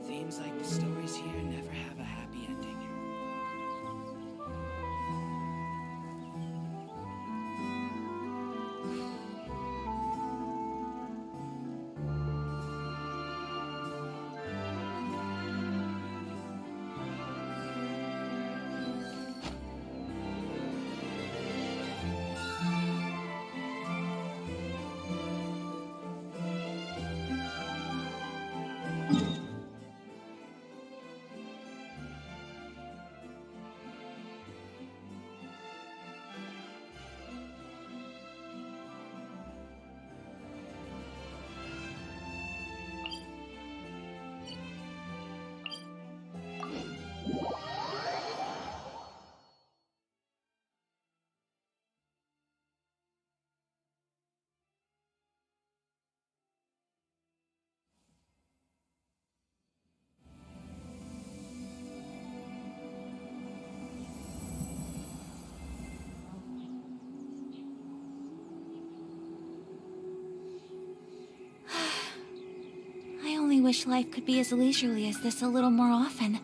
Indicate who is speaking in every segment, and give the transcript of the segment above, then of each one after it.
Speaker 1: Seems like the stories here never have a happy ending.
Speaker 2: I wish life could be as leisurely as this a little more often.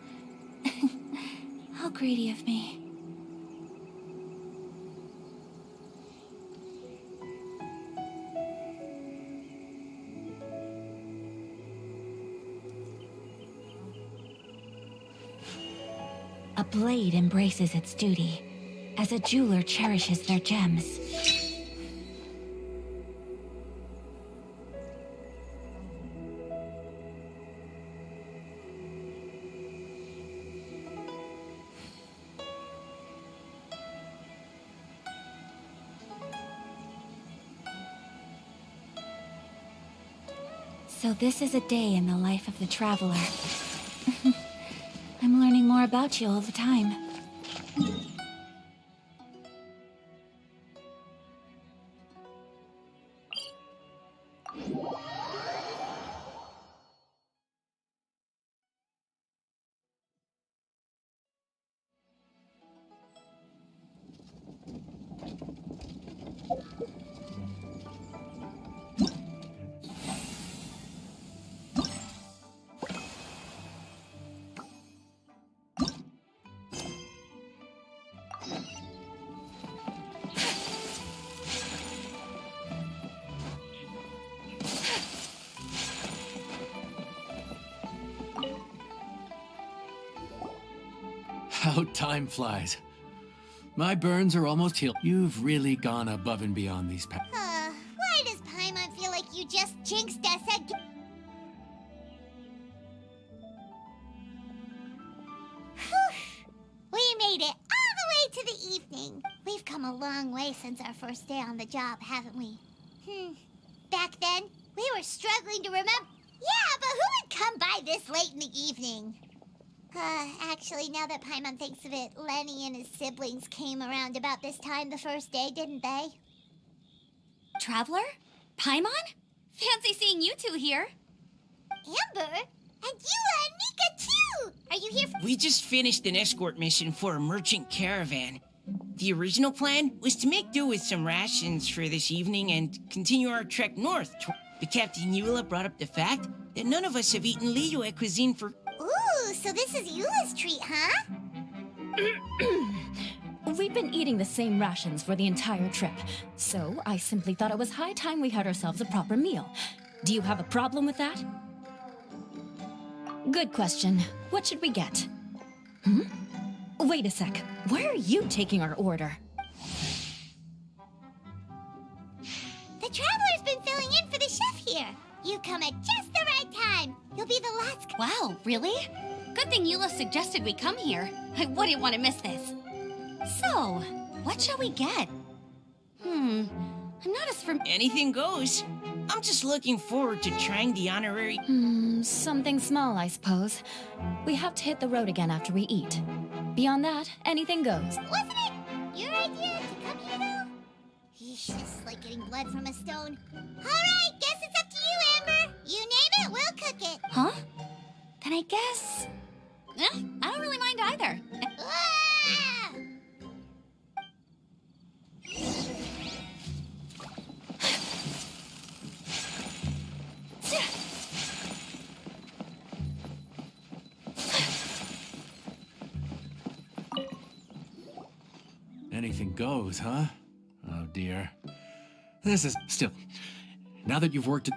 Speaker 2: How greedy of me. A blade embraces its duty, as a jeweler cherishes their gems. So this is a day in the life of the traveler. I'm learning more about you all the time.
Speaker 3: How time flies. My burns are almost healed. You've really gone above and beyond these past.
Speaker 4: Why does Paimon feel like you just jinxed us again? it all the way to the evening. We've come a long way since our first day on the job, haven't we? Back then, we were struggling to remember. Yeah, but who would come by this late in the evening? Actually, now that Paimon thinks of it, Lenny and his siblings came around about this time the first day, didn't they?
Speaker 2: Traveler? Paimon? Fancy seeing you two here.
Speaker 4: Amber? And Eula and Mika, too! Are you here for—
Speaker 1: We just finished an escort mission for a merchant caravan. The original plan was to make do with some rations for this evening and continue our trek north. But Captain Eula brought up the fact that none of us have eaten Liyue cuisine for—
Speaker 4: Ooh, so this is Eula's treat, huh?
Speaker 5: We've been eating the same rations for the entire trip, so I simply thought it was high time we had ourselves a proper meal. Do you have a problem with that? Good question. What should we get? Wait a sec. Why are you taking our order?
Speaker 4: The Traveler's been filling in for the chef here. You come at just the right time. You'll be the last—
Speaker 2: Wow, really? Good thing Eula suggested we come here. I wouldn't want to miss this. So, what shall we get? I'm not as
Speaker 1: anything goes. I'm just looking forward to trying the honorary—
Speaker 5: Something small, I suppose. We have to hit the road again after we eat. Beyond that, anything goes.
Speaker 4: Wasn't it your idea to come here, though? Yeesh, this is like getting blood from a stone. All right, guess it's up to you, Amber. You name it, we'll cook it.
Speaker 2: Huh? Then I guess... I don't really mind either.
Speaker 4: Ah!
Speaker 3: Anything goes, huh? Oh dear. This is still. Now that you've worked it.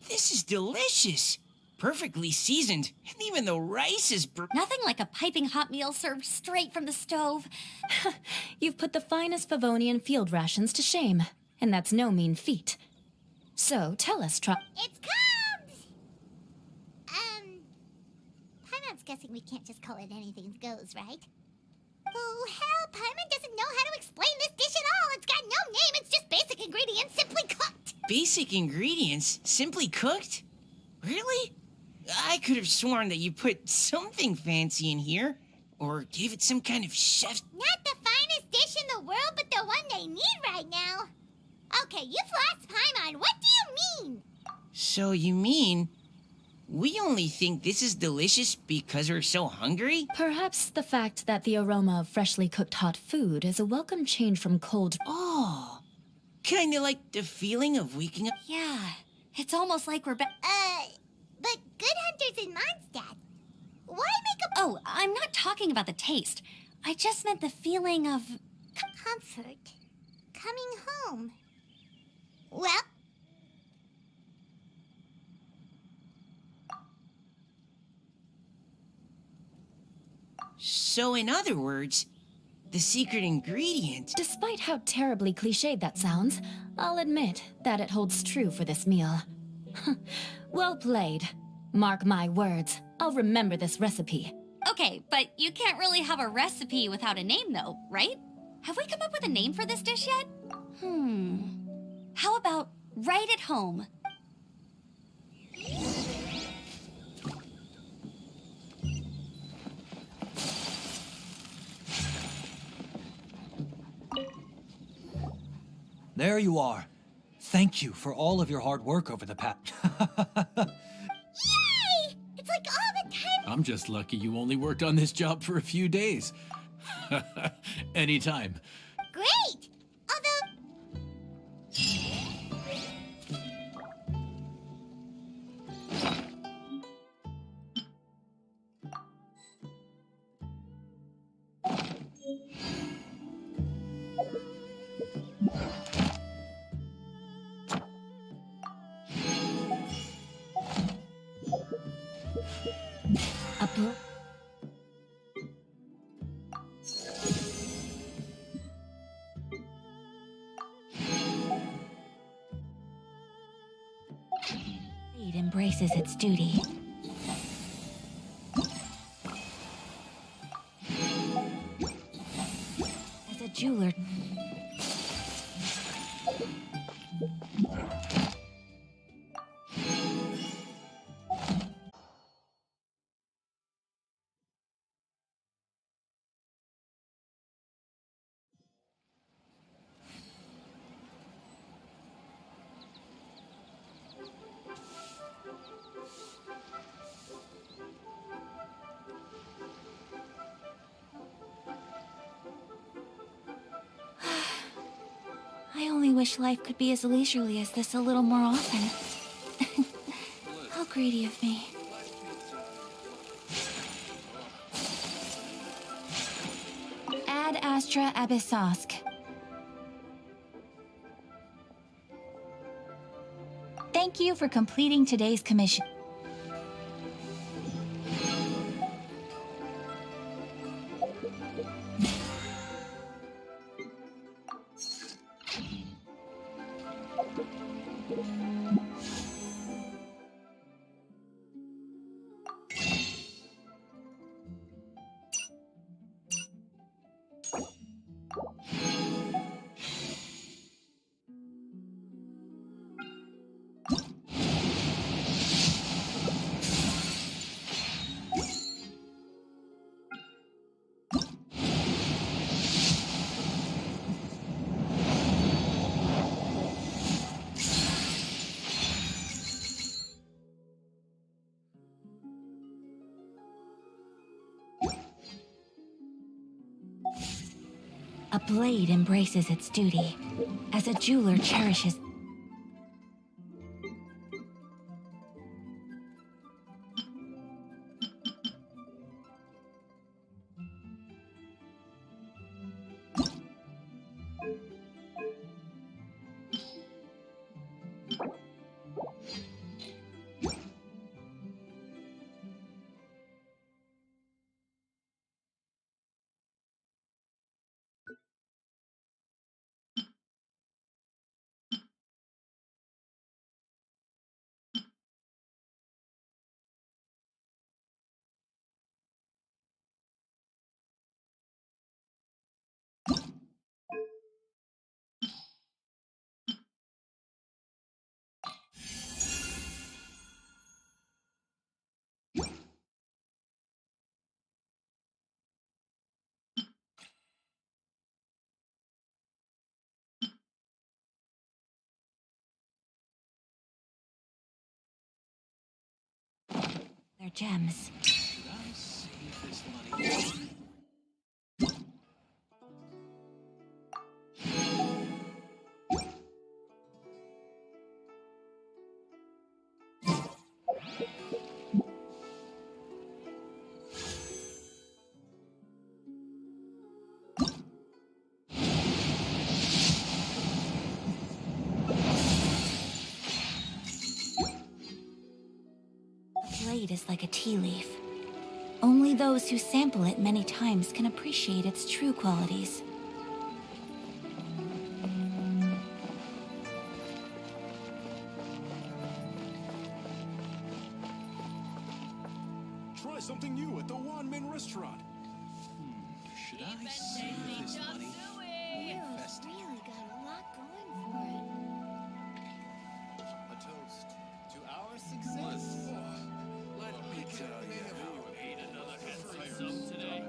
Speaker 1: This is delicious. Perfectly seasoned, and even the rice is
Speaker 2: Nothing like a piping hot meal served straight from the stove.
Speaker 5: You've put the finest Favonian field rations to shame, and that's no mean feat. So, tell us,
Speaker 4: It's comes! Paimon's guessing we can't just call it anything goes, right? Oh, hell, Paimon doesn't know how to explain this dish at all. It's got no name, it's just basic ingredients simply cooked.
Speaker 1: basic ingredients, simply cooked? Really? I could have sworn that you put something fancy in here, or gave it some kind of chef.
Speaker 4: Not the finest dish in the world, but the one they need right now. Okay, you've lost Paimon. What do you mean?
Speaker 1: So you mean we only think this is delicious because we're so hungry?
Speaker 5: Perhaps the fact that the aroma of freshly cooked hot food is a welcome change from cold.
Speaker 1: Oh, kinda like the feeling of waking up.
Speaker 2: Yeah, it's almost like we're back.
Speaker 4: But good hunters in Mondstadt. Why make a
Speaker 2: Oh, I'm not talking about the taste. I just meant the feeling of...
Speaker 4: comfort coming home? Well,
Speaker 1: So in other words, the secret ingredient.
Speaker 5: Despite how terribly cliched that sounds, I'll admit that it holds true for this meal. Well played. Mark my words, I'll remember this recipe.
Speaker 2: Okay, but you can't really have a recipe without a name, though, right? Have we come up with a name for this dish yet? How about Right at Home?
Speaker 6: There you are. Thank you for all of your hard work over the past.
Speaker 4: yay! It's like all the time.
Speaker 3: I'm just lucky you only worked on this job for a few days. Anytime.
Speaker 4: Great! Although,
Speaker 5: A bl-
Speaker 7: It embraces its duty. As a jeweler. I only wish life could be as leisurely as this a little more often. How greedy of me. Ad Astra Abyssosk. Thank you for completing today's commission. A blade embraces its duty, as a jeweler cherishes... gems.
Speaker 3: Should I save this money?
Speaker 7: A blade is like a tea leaf. Only those who sample it many times can appreciate its true qualities.
Speaker 8: Try something new at the One-Man Restaurant.
Speaker 3: Should I save this money?
Speaker 4: It's really got a lot going for it.
Speaker 8: A toast to our success. Let me tell you how I ate another handsome today.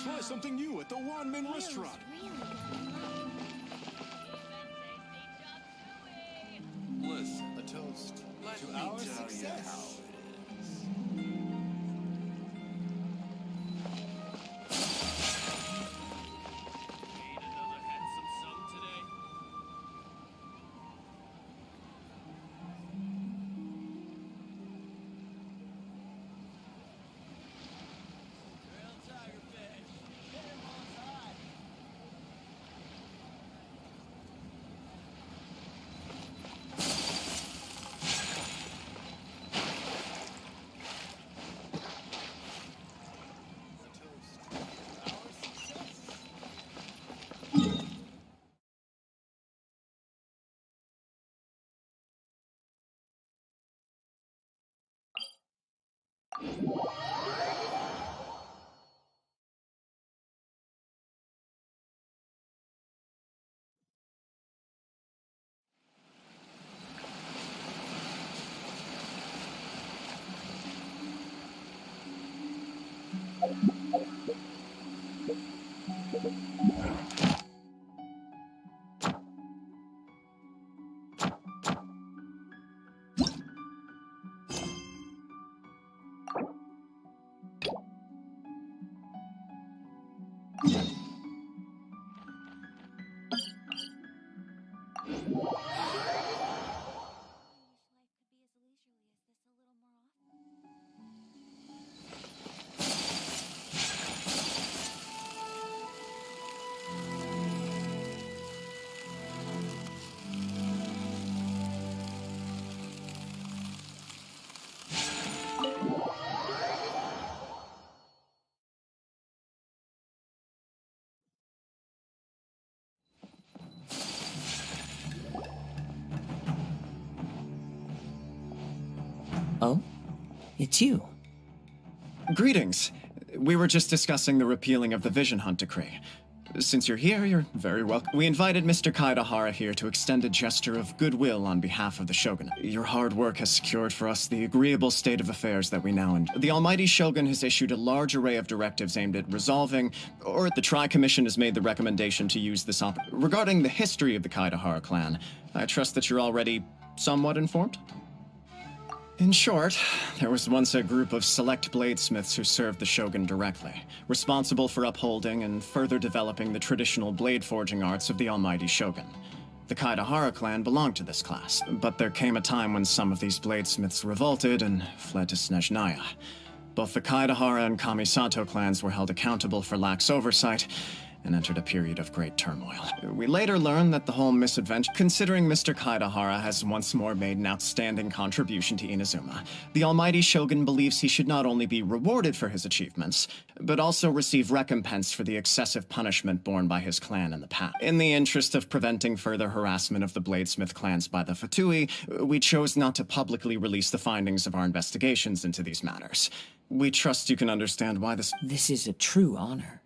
Speaker 8: Try something new at the One-Man Restaurant.
Speaker 4: Really got a lot.
Speaker 8: Bliss, a toast to our success.
Speaker 9: Oh? It's you.
Speaker 10: Greetings. We were just discussing the repealing of the Vision Hunt decree. Since you're here, you're very welcome. We invited Mr. Kaidahara here to extend a gesture of goodwill on behalf of the Shogun. Your hard work has secured for us the agreeable state of affairs that we now enjoy. The Almighty Shogun has issued a large array of directives aimed at resolving, or the Tri-Commission has made the recommendation to use this regarding the history of the Kaidahara clan. I trust that you're already somewhat informed? In short, there was once a group of select bladesmiths who served the Shogun directly, responsible for upholding and further developing the traditional blade forging arts of the Almighty Shogun. The Kaidahara clan belonged to this class, but there came a time when some of these bladesmiths revolted and fled to Snezhnaya. Both the Kaidahara and Kamisato clans were held accountable for lax oversight, and entered a period of great turmoil. We later learned that the whole misadventure, considering Mr. Kaidahara has once more made an outstanding contribution to Inazuma, the Almighty Shogun believes he should not only be rewarded for his achievements, but also receive recompense for the excessive punishment borne by his clan in the past. In the interest of preventing further harassment of the Bladesmith clans by the Fatui, we chose not to publicly release the findings of our investigations into these matters. We trust you can understand why this—
Speaker 9: This is a true honor.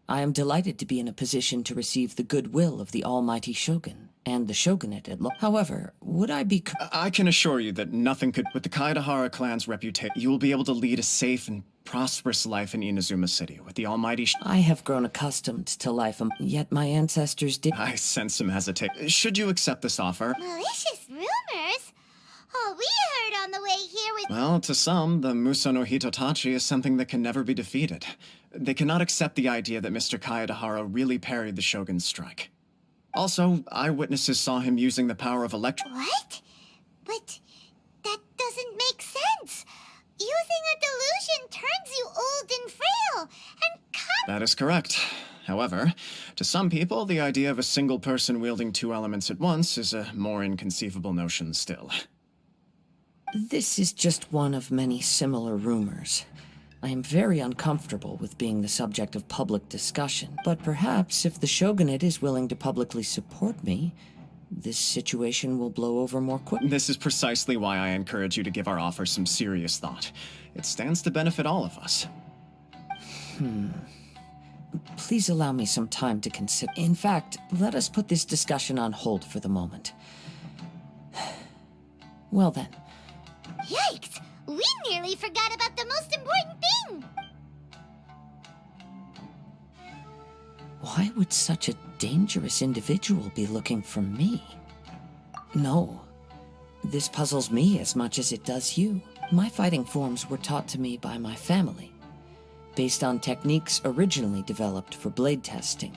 Speaker 9: I am delighted to be in a position to receive the goodwill of the Almighty Shogun and the Shogunate at large. However, would I be—
Speaker 10: I can assure you that nothing could— With the Kaidahara clan's reputation, you will be able to lead a safe and prosperous life in Inazuma City with the almighty
Speaker 9: I have grown accustomed to life, yet my ancestors did.
Speaker 10: I sense some hesitation. Should you accept this offer?
Speaker 4: Malicious rumors? Oh, we heard on the way here with...
Speaker 10: Well, to some, the Muso no Hitotachi is something that can never be defeated. They cannot accept the idea that Mr. Kayadahara really parried the Shogun's strike. Also, eyewitnesses saw him using the power of
Speaker 4: What? But that doesn't make sense. Using a delusion turns you old and frail, and
Speaker 10: That is correct. However, to some people, the idea of a single person wielding two elements at once is a more inconceivable notion still.
Speaker 9: This is just one of many similar rumors. I am very uncomfortable with being the subject of public discussion, but perhaps if the Shogunate is willing to publicly support me, this situation will blow over more quickly.
Speaker 10: This is precisely why I encourage you to give our offer some serious thought. It stands to benefit all of us.
Speaker 9: Please allow me some time to consider. In fact, let us put this discussion on hold for the moment. Well then.
Speaker 4: yikes! We nearly forgot about the most important thing!
Speaker 9: Why would such a dangerous individual be looking for me? No. This puzzles me as much as it does you. My fighting forms were taught to me by my family, based on techniques originally developed for blade testing.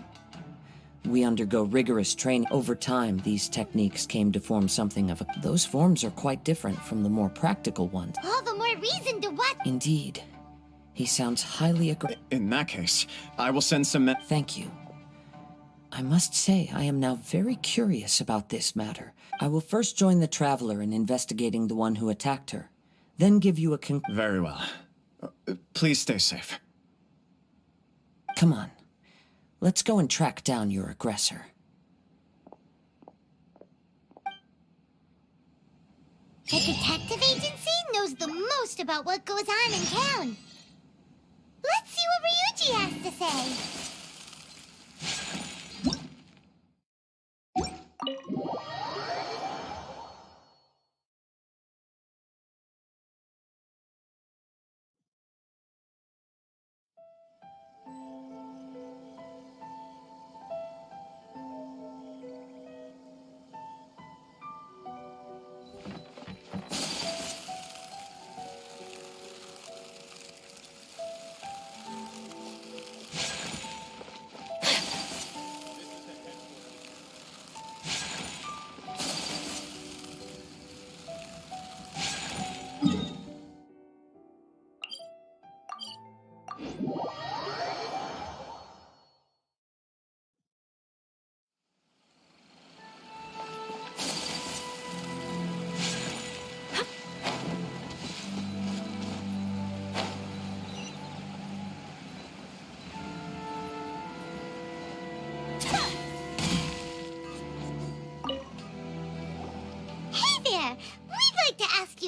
Speaker 9: We undergo rigorous training. Over time, these techniques came to form something of a... Those forms are quite different from the more practical ones.
Speaker 4: All the more reason to what?
Speaker 9: Indeed. He sounds highly
Speaker 10: In that case, I will send some men...
Speaker 9: Thank you. I must say, I am now very curious about this matter. I will first join the Traveler in investigating the one who attacked her, then give you a
Speaker 10: Very well. Please stay safe.
Speaker 9: Come on. Let's go and track down your aggressor.
Speaker 4: The detective agency knows the most about what goes on in town. Let's see what Ryuji has to say.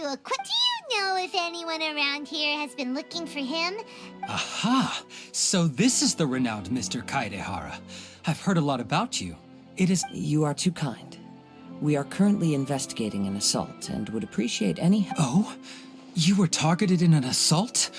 Speaker 4: Do you know if anyone around here has been looking for him?
Speaker 6: Aha! So this is the renowned Mr. Kaedehara. I've heard a lot about you. It is...
Speaker 9: You are too kind. We are currently investigating an assault and would appreciate any...
Speaker 6: Oh? You were targeted in an assault?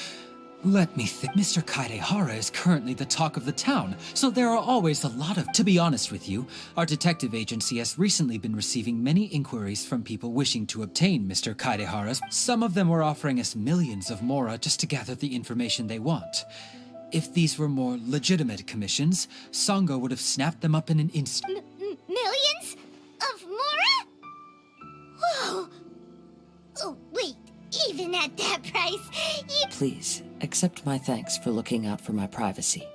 Speaker 6: Let me think. Mr. Kaedehara is currently the talk of the town, so there are always a lot of... To be honest with you, our detective agency has recently been receiving many inquiries from people wishing to obtain Mr. Kaedehara's. Some of them were offering us millions of mora just to gather the information they want. If these were more legitimate commissions, Sango would have snapped them up in an instant.
Speaker 4: Millions? Of mora? Whoa! Oh, wait. Even at that price, you...
Speaker 9: Please, accept my thanks for looking out for my privacy.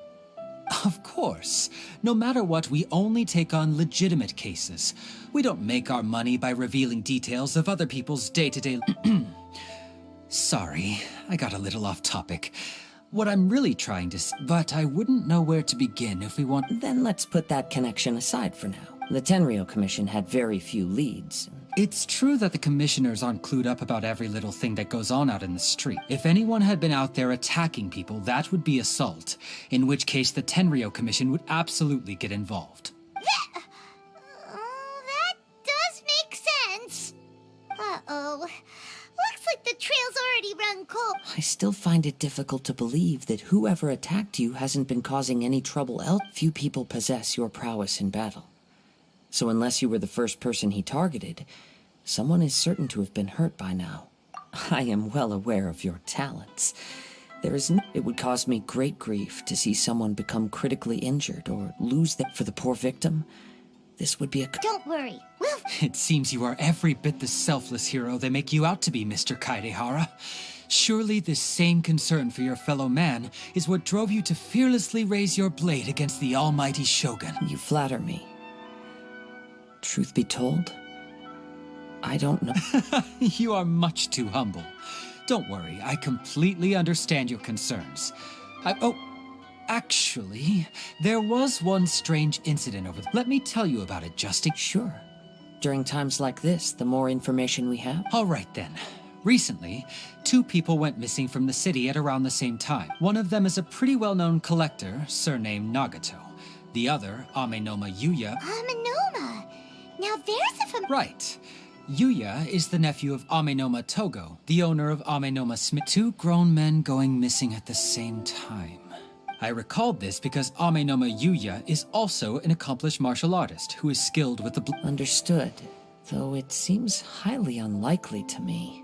Speaker 6: Of course. No matter what, we only take on legitimate cases. We don't make our money by revealing details of other people's day-to-day... Sorry, I got a little off topic. What I'm really trying to... But I wouldn't know where to begin if we want...
Speaker 9: Then let's put that connection aside for now. The Tenryou Commission had very few leads.
Speaker 6: It's true that the commissioners aren't clued up about every little thing that goes on out in the street. If anyone had been out there attacking people, that would be assault, in which case the Tenryou Commission would absolutely get involved.
Speaker 4: That does make sense. Uh-oh. Looks like the trail oil's already run cold.
Speaker 9: I still find it difficult to believe that whoever attacked you hasn't been causing any trouble else. Few people possess your prowess in battle. So unless you were the first person he targeted, someone is certain to have been hurt by now. I am well aware of your talents. It would cause me great grief to see someone become critically injured or lose them. For the poor victim, this would be a...
Speaker 4: Don't worry, we'll...
Speaker 6: It seems you are every bit the selfless hero they make you out to be, Mr. Kaedehara. Surely this same concern for your fellow man is what drove you to fearlessly raise your blade against the almighty Shogun.
Speaker 9: You flatter me. Truth be told, I don't know.
Speaker 6: You are much too humble. Don't worry, I completely understand your concerns. Actually, there was one strange incident over Let me tell you about it, Justin.
Speaker 9: Sure. During times like this, the more information we have...
Speaker 6: All right, then. Recently, 2 people went missing from the city at around the same time. One of them is a pretty well-known collector, surnamed Nagato. The other, Amenoma Yuya...
Speaker 4: Amenoma! Now there's a
Speaker 6: Right. Yuya is the nephew of Amenoma Togo, the owner of Amenoma Smith. 2 grown men going missing at the same time. I recalled this because Amenoma Yuya is also an accomplished martial artist who is skilled with the
Speaker 9: Understood, though it seems highly unlikely to me.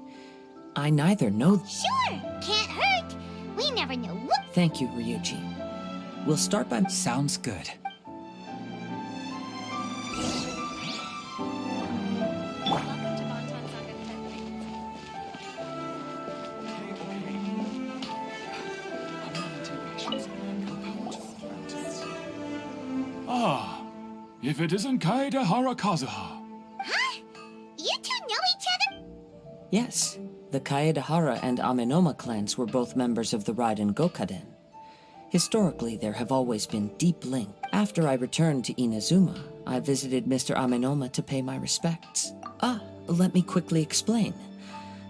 Speaker 9: I neither know...
Speaker 4: Sure, can't hurt. We never know what...
Speaker 9: Thank you, Ryuji. We'll start by...
Speaker 6: Sounds good.
Speaker 8: Ah, if it isn't Kaedehara Kazuha.
Speaker 4: Huh? You two know each other?
Speaker 9: Yes, the Kaedehara and Amenoma clans were both members of the Raiden Gokaden. Historically, there have always been deep links. After I returned to Inazuma, I visited Mr. Amenoma to pay my respects. Let me quickly explain.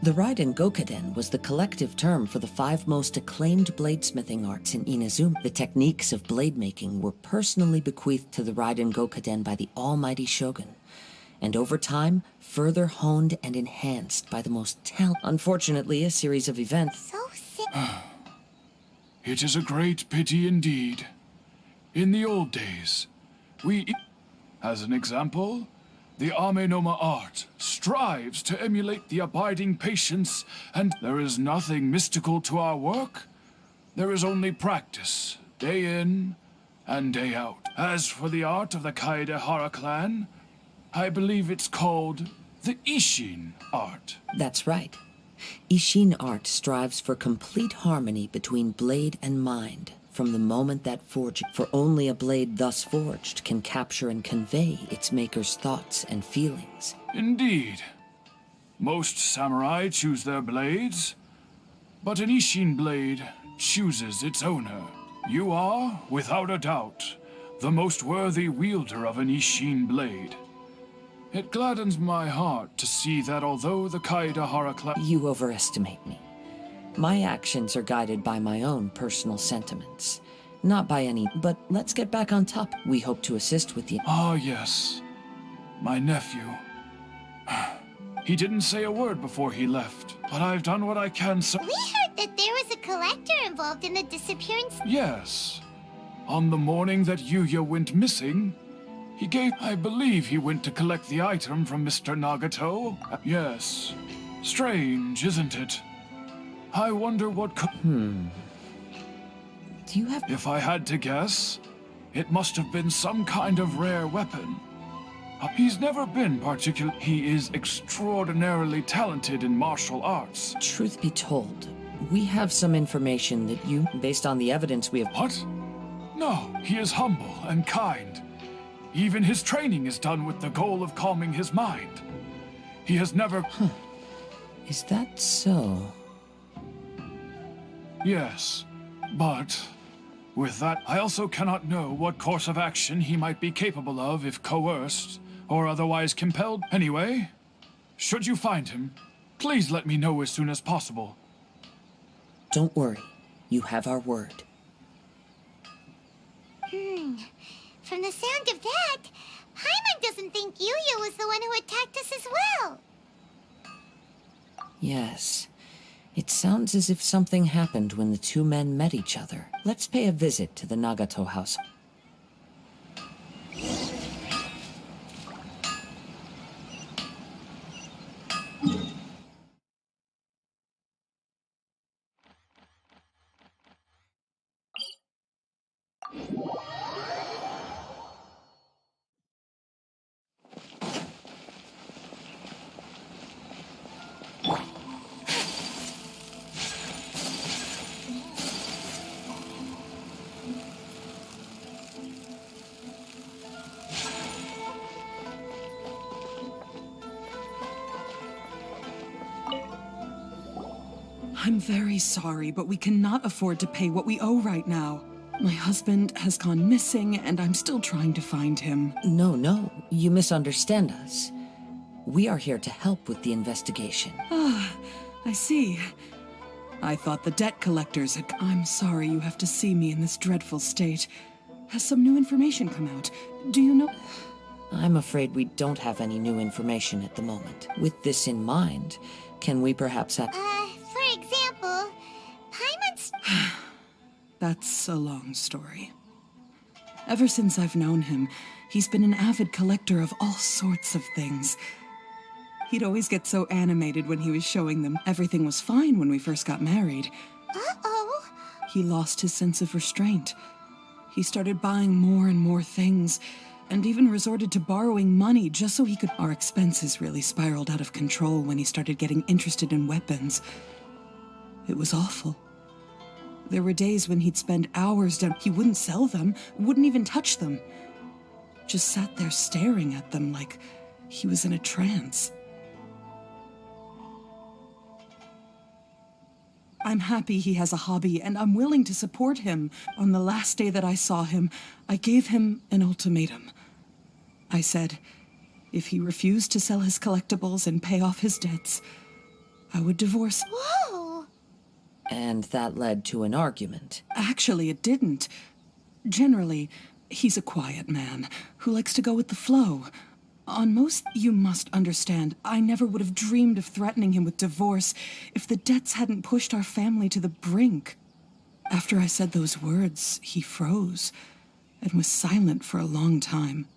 Speaker 9: The Raiden Gokaden was the collective term for the 5 most acclaimed bladesmithing arts in Inazuma. The techniques of blade making were personally bequeathed to the Raiden Gokaden by the almighty Shogun, and over time, further honed and enhanced by the most talented. Unfortunately, a series of events...
Speaker 4: So sick.
Speaker 8: It is a great pity indeed. In the old days, as an example, the Amenoma art strives to emulate the abiding patience, and there is nothing mystical to our work. There is only practice, day in and day out. As for the art of the Kaedehara clan, I believe it's called the Ishin art.
Speaker 9: That's right. Ishin art strives for complete harmony between blade and mind, from the moment that forging. For only a blade thus forged can capture and convey its maker's thoughts and feelings.
Speaker 8: Indeed. Most samurai choose their blades, but an Ishin blade chooses its owner. You are, without a doubt, the most worthy wielder of an Ishin blade. It gladdens my heart to see that although the Kaedehara clan...
Speaker 9: You overestimate me. My actions are guided by my own personal sentiments, not by any... But let's get back on top. We hope to assist with you.
Speaker 8: Ah, yes. My nephew. He didn't say a word before he left, but I've done what I can so...
Speaker 4: We heard that there was a collector involved in the disappearance.
Speaker 8: Yes. On the morning that Yuya went missing, I believe he went to collect the item from Mr. Nagato. Yes. Strange, isn't it? I wonder what
Speaker 9: Do you have...
Speaker 8: If I had to guess, it must have been some kind of rare weapon. He's never been particular... He is extraordinarily talented in martial arts.
Speaker 9: Truth be told, we have some information that you, based on the evidence we have...
Speaker 8: What? No, he is humble and kind. Even his training is done with the goal of calming his mind. He has never...
Speaker 9: Is that so?
Speaker 8: Yes, but with that, I also cannot know what course of action he might be capable of if coerced or otherwise compelled. Anyway, should you find him, please let me know as soon as possible.
Speaker 9: Don't worry. You have our word.
Speaker 4: From the sound of that, Paimon doesn't think Yuya was the one who attacked us as well.
Speaker 9: Yes. It sounds as if something happened when the two men met each other. Let's pay a visit to the Nagato house.
Speaker 11: I'm very sorry, but we cannot afford to pay what we owe right now. My husband has gone missing, and I'm still trying to find him.
Speaker 9: No, you misunderstand us. We are here to help with the investigation.
Speaker 11: Ah, I see. I thought the debt collectors had... I'm sorry you have to see me in this dreadful state. Has some new information come out? Do you know...
Speaker 9: I'm afraid we don't have any new information at the moment. With this in mind, can we perhaps have...
Speaker 4: For example, Paimon's...
Speaker 11: That's a long story. Ever since I've known him, he's been an avid collector of all sorts of things. He'd always get so animated when he was showing them. Everything was fine when we first got married.
Speaker 4: Uh-oh.
Speaker 11: He lost his sense of restraint. He started buying more and more things, and even resorted to borrowing money just so he could... Our expenses really spiraled out of control when he started getting interested in weapons. It was awful. There were days when he'd spend hours down. He wouldn't sell them, wouldn't even touch them. Just sat there staring at them like he was in a trance. I'm happy he has a hobby, and I'm willing to support him. On the last day that I saw him, I gave him an ultimatum. I said, if he refused to sell his collectibles and pay off his debts, I would divorce.
Speaker 4: Whoa!
Speaker 9: And that led to an argument.
Speaker 11: Actually, it didn't. Generally, he's a quiet man who likes to go with the flow. On most, you must understand, I never would have dreamed of threatening him with divorce if the debts hadn't pushed our family to the brink. After I said those words, he froze and was silent for a long time.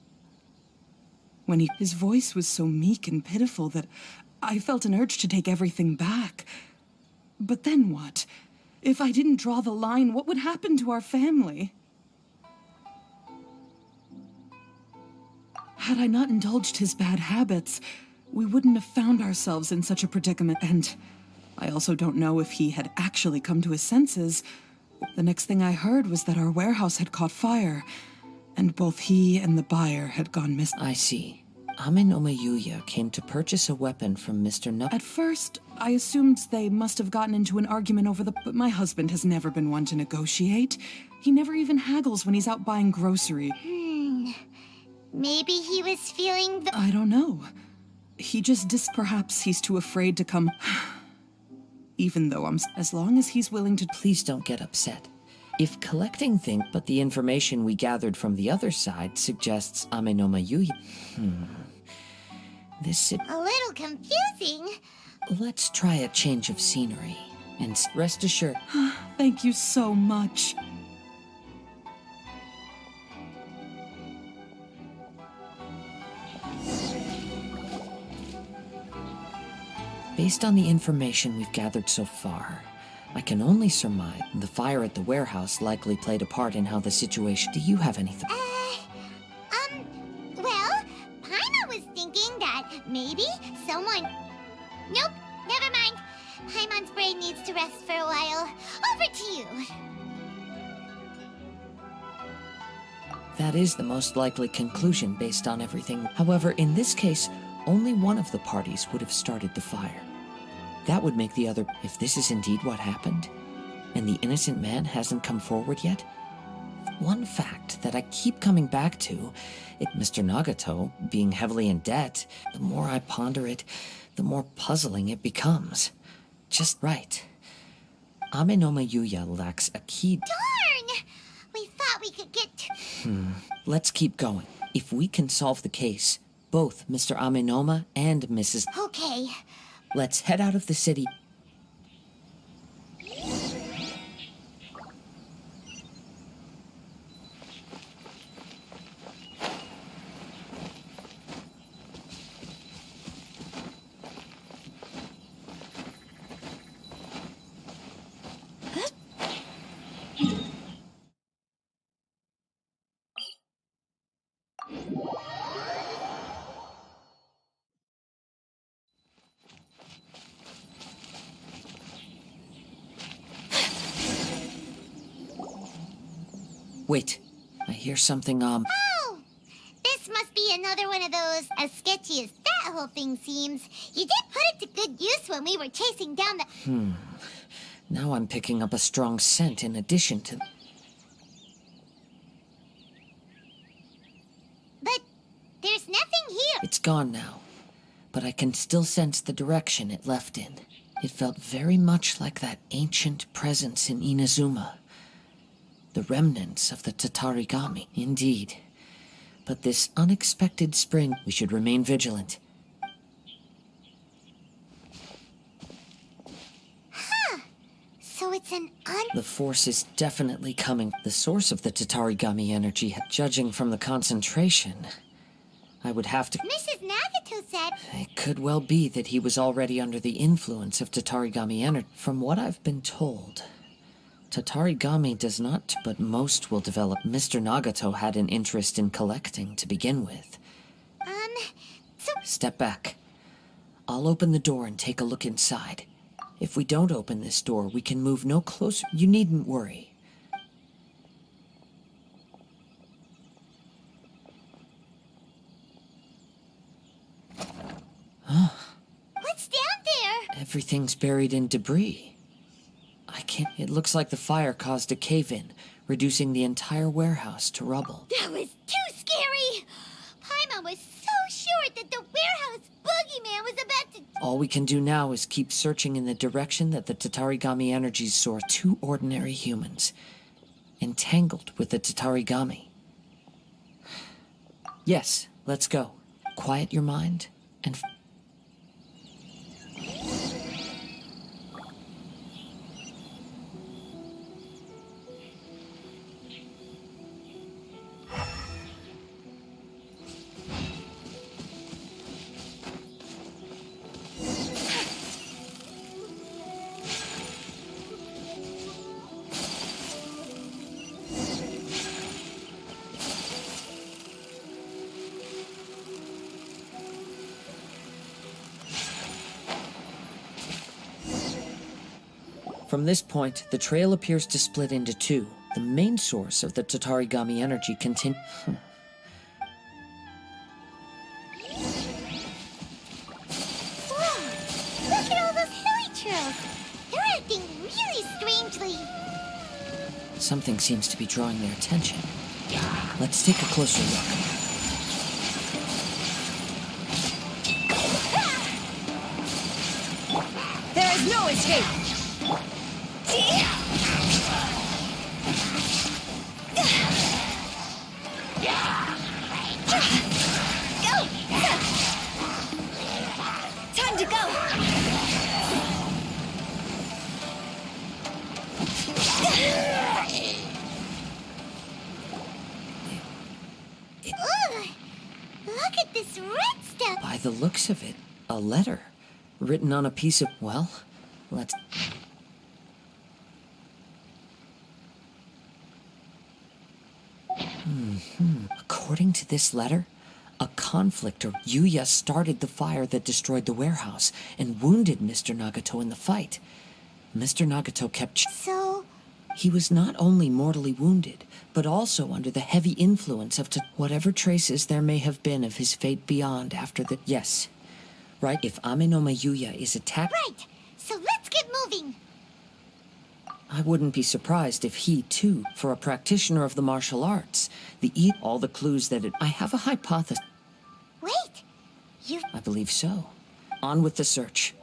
Speaker 11: His voice was so meek and pitiful that I felt an urge to take everything back. But then what? If I didn't draw the line, what would happen to our family? Had I not indulged his bad habits, we wouldn't have found ourselves in such a predicament. And I also don't know if he had actually come to his senses. The next thing I heard was that our warehouse had caught fire, and both he and the buyer had gone missing.
Speaker 9: I see. Amenoma Yuya came to purchase a weapon from Mr. No...
Speaker 11: At first, I assumed they must have gotten into an argument over the... But my husband has never been one to negotiate. He never even haggles when he's out buying grocery.
Speaker 4: Maybe he was feeling the...
Speaker 11: I don't know. He just perhaps he's too afraid to come... Even though as long as he's willing to...
Speaker 9: Please don't get upset. If collecting things, but the information we gathered from the other side suggests Amenoma Yuya...
Speaker 4: A little confusing.
Speaker 9: Let's try a change of scenery. And rest assured...
Speaker 11: Thank you so much.
Speaker 9: Based on the information we've gathered so far, I can only surmise the fire at the warehouse likely played a part in how the situation... Do you have anything?
Speaker 4: Well, Paimon was thinking that maybe someone... Nope, never mind. Paimon's brain needs to rest for a while. Over to you.
Speaker 9: That is the most likely conclusion based on everything. However, in this case, only one of the parties would have started the fire. That would make the other... If this is indeed what happened, and the innocent man hasn't come forward yet, one fact that I keep coming back to, Mr. Nagato being heavily in debt, the more I ponder it, the more puzzling it becomes. Just right. Amenoma Yuya lacks a key...
Speaker 4: Darn! We thought we could get to...
Speaker 9: Let's keep going. If we can solve the case, both Mr. Amenoma and Mrs...
Speaker 4: Okay.
Speaker 9: Let's head out of the city. Wait, I hear something,
Speaker 4: Oh! This must be another one of those as sketchy as that whole thing seems. You did put it to good use when we were chasing down the...
Speaker 9: Now I'm picking up a strong scent in addition to...
Speaker 4: But there's nothing here.
Speaker 9: It's gone now, but I can still sense the direction it left in. It felt very much like that ancient presence in Inazuma. The remnants of the Tatarigami, indeed. But this unexpected spring, we should remain vigilant.
Speaker 4: So it's an
Speaker 9: The force is definitely coming. The source of the Tatarigami energy, judging from the concentration, I would have to...
Speaker 4: Mrs. Nagato said...
Speaker 9: It could well be that he was already under the influence of Tatarigami energy. From what I've been told, Tatarigami does not, but most will develop. Mr. Nagato had an interest in collecting to begin with.
Speaker 4: So...
Speaker 9: Step back. I'll open the door and take a look inside. If we don't open this door, we can move no closer. You needn't worry.
Speaker 4: What's down there?
Speaker 9: Everything's buried in debris. I can't... It looks like the fire caused a cave-in, reducing the entire warehouse to rubble.
Speaker 4: That was too scary! Paimon was so sure that the warehouse boogeyman was about to...
Speaker 9: All we can do now is keep searching in the direction that the Tatarigami energies soar. Two ordinary humans, entangled with the Tatarigami. Yes, let's go. Quiet your mind and... From this point, the trail appears to split into two. The main source of the Tatarigami energy continues...
Speaker 4: Whoa! Look at all those hilly trails! They're acting really strangely.
Speaker 9: Something seems to be drawing their attention. Let's take a closer look.
Speaker 2: There is no escape! Time to go!
Speaker 4: Ugh! Look at this red stuff!
Speaker 9: By the looks of it, a letter. Written on a piece of... Well, let's... According to this letter, a conflict or Yuya started the fire that destroyed the warehouse and wounded Mr. Nagato in the fight. Mr. Nagato kept...
Speaker 4: So...
Speaker 9: He was not only mortally wounded, but also under the heavy influence of whatever traces there may have been of his fate beyond after the... Yes. Right, if Amenoma Yuya is attacked...
Speaker 4: Right! So let's get moving!
Speaker 9: I wouldn't be surprised if he, too, for a practitioner of the martial arts, all the clues that it... I have a hypothesis.
Speaker 4: Wait! You...
Speaker 9: I believe so. On with the search.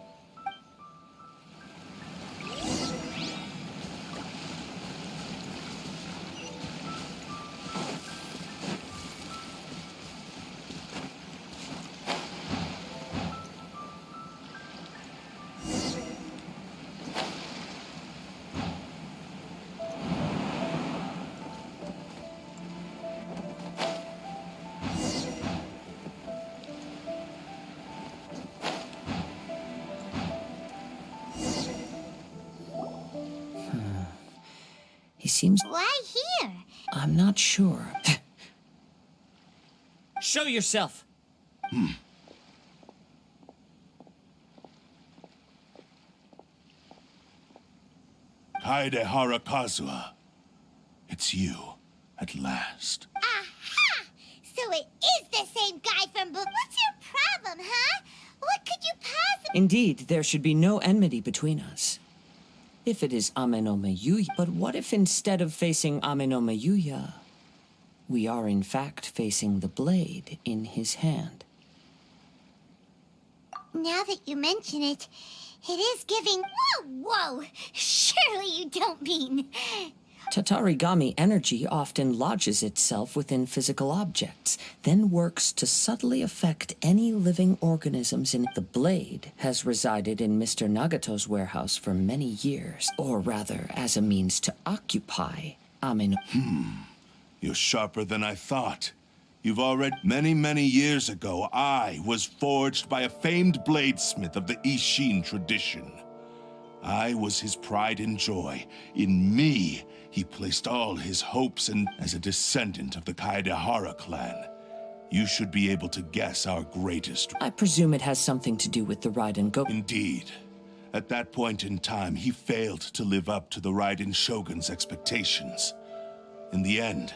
Speaker 9: He seems...
Speaker 4: Why here?
Speaker 9: I'm not sure.
Speaker 12: Show yourself!
Speaker 13: Kaede Harakazuha. It's you.
Speaker 12: at last.
Speaker 4: Aha! So it is the same guy from What's your problem, huh? What could you possibly...
Speaker 9: Indeed, there should be no enmity between us. If it is Ame no Mayuya, but what if instead of facing Ame no Mayuya, we are in fact facing the blade in his hand?
Speaker 4: Now that you mention it, it is giving... Whoa! Surely you don't mean...
Speaker 9: Tatarigami energy often lodges itself within physical objects, then works to subtly affect any living organisms in the blade has resided in Mr. Nagato's warehouse for many years, or rather, as a means to occupy Ame no...
Speaker 12: You're sharper than I thought. You've already... Many years ago, I was forged by a famed bladesmith of the Ishin tradition. I was his pride and joy. In me, he placed all his hopes, and as a descendant of the Kaedehara clan, you should be able to guess our greatest...
Speaker 9: I presume it has something to do with the Raiden Go...
Speaker 12: Indeed. At that point in time, he failed to live up to the Raiden Shogun's expectations. In the end,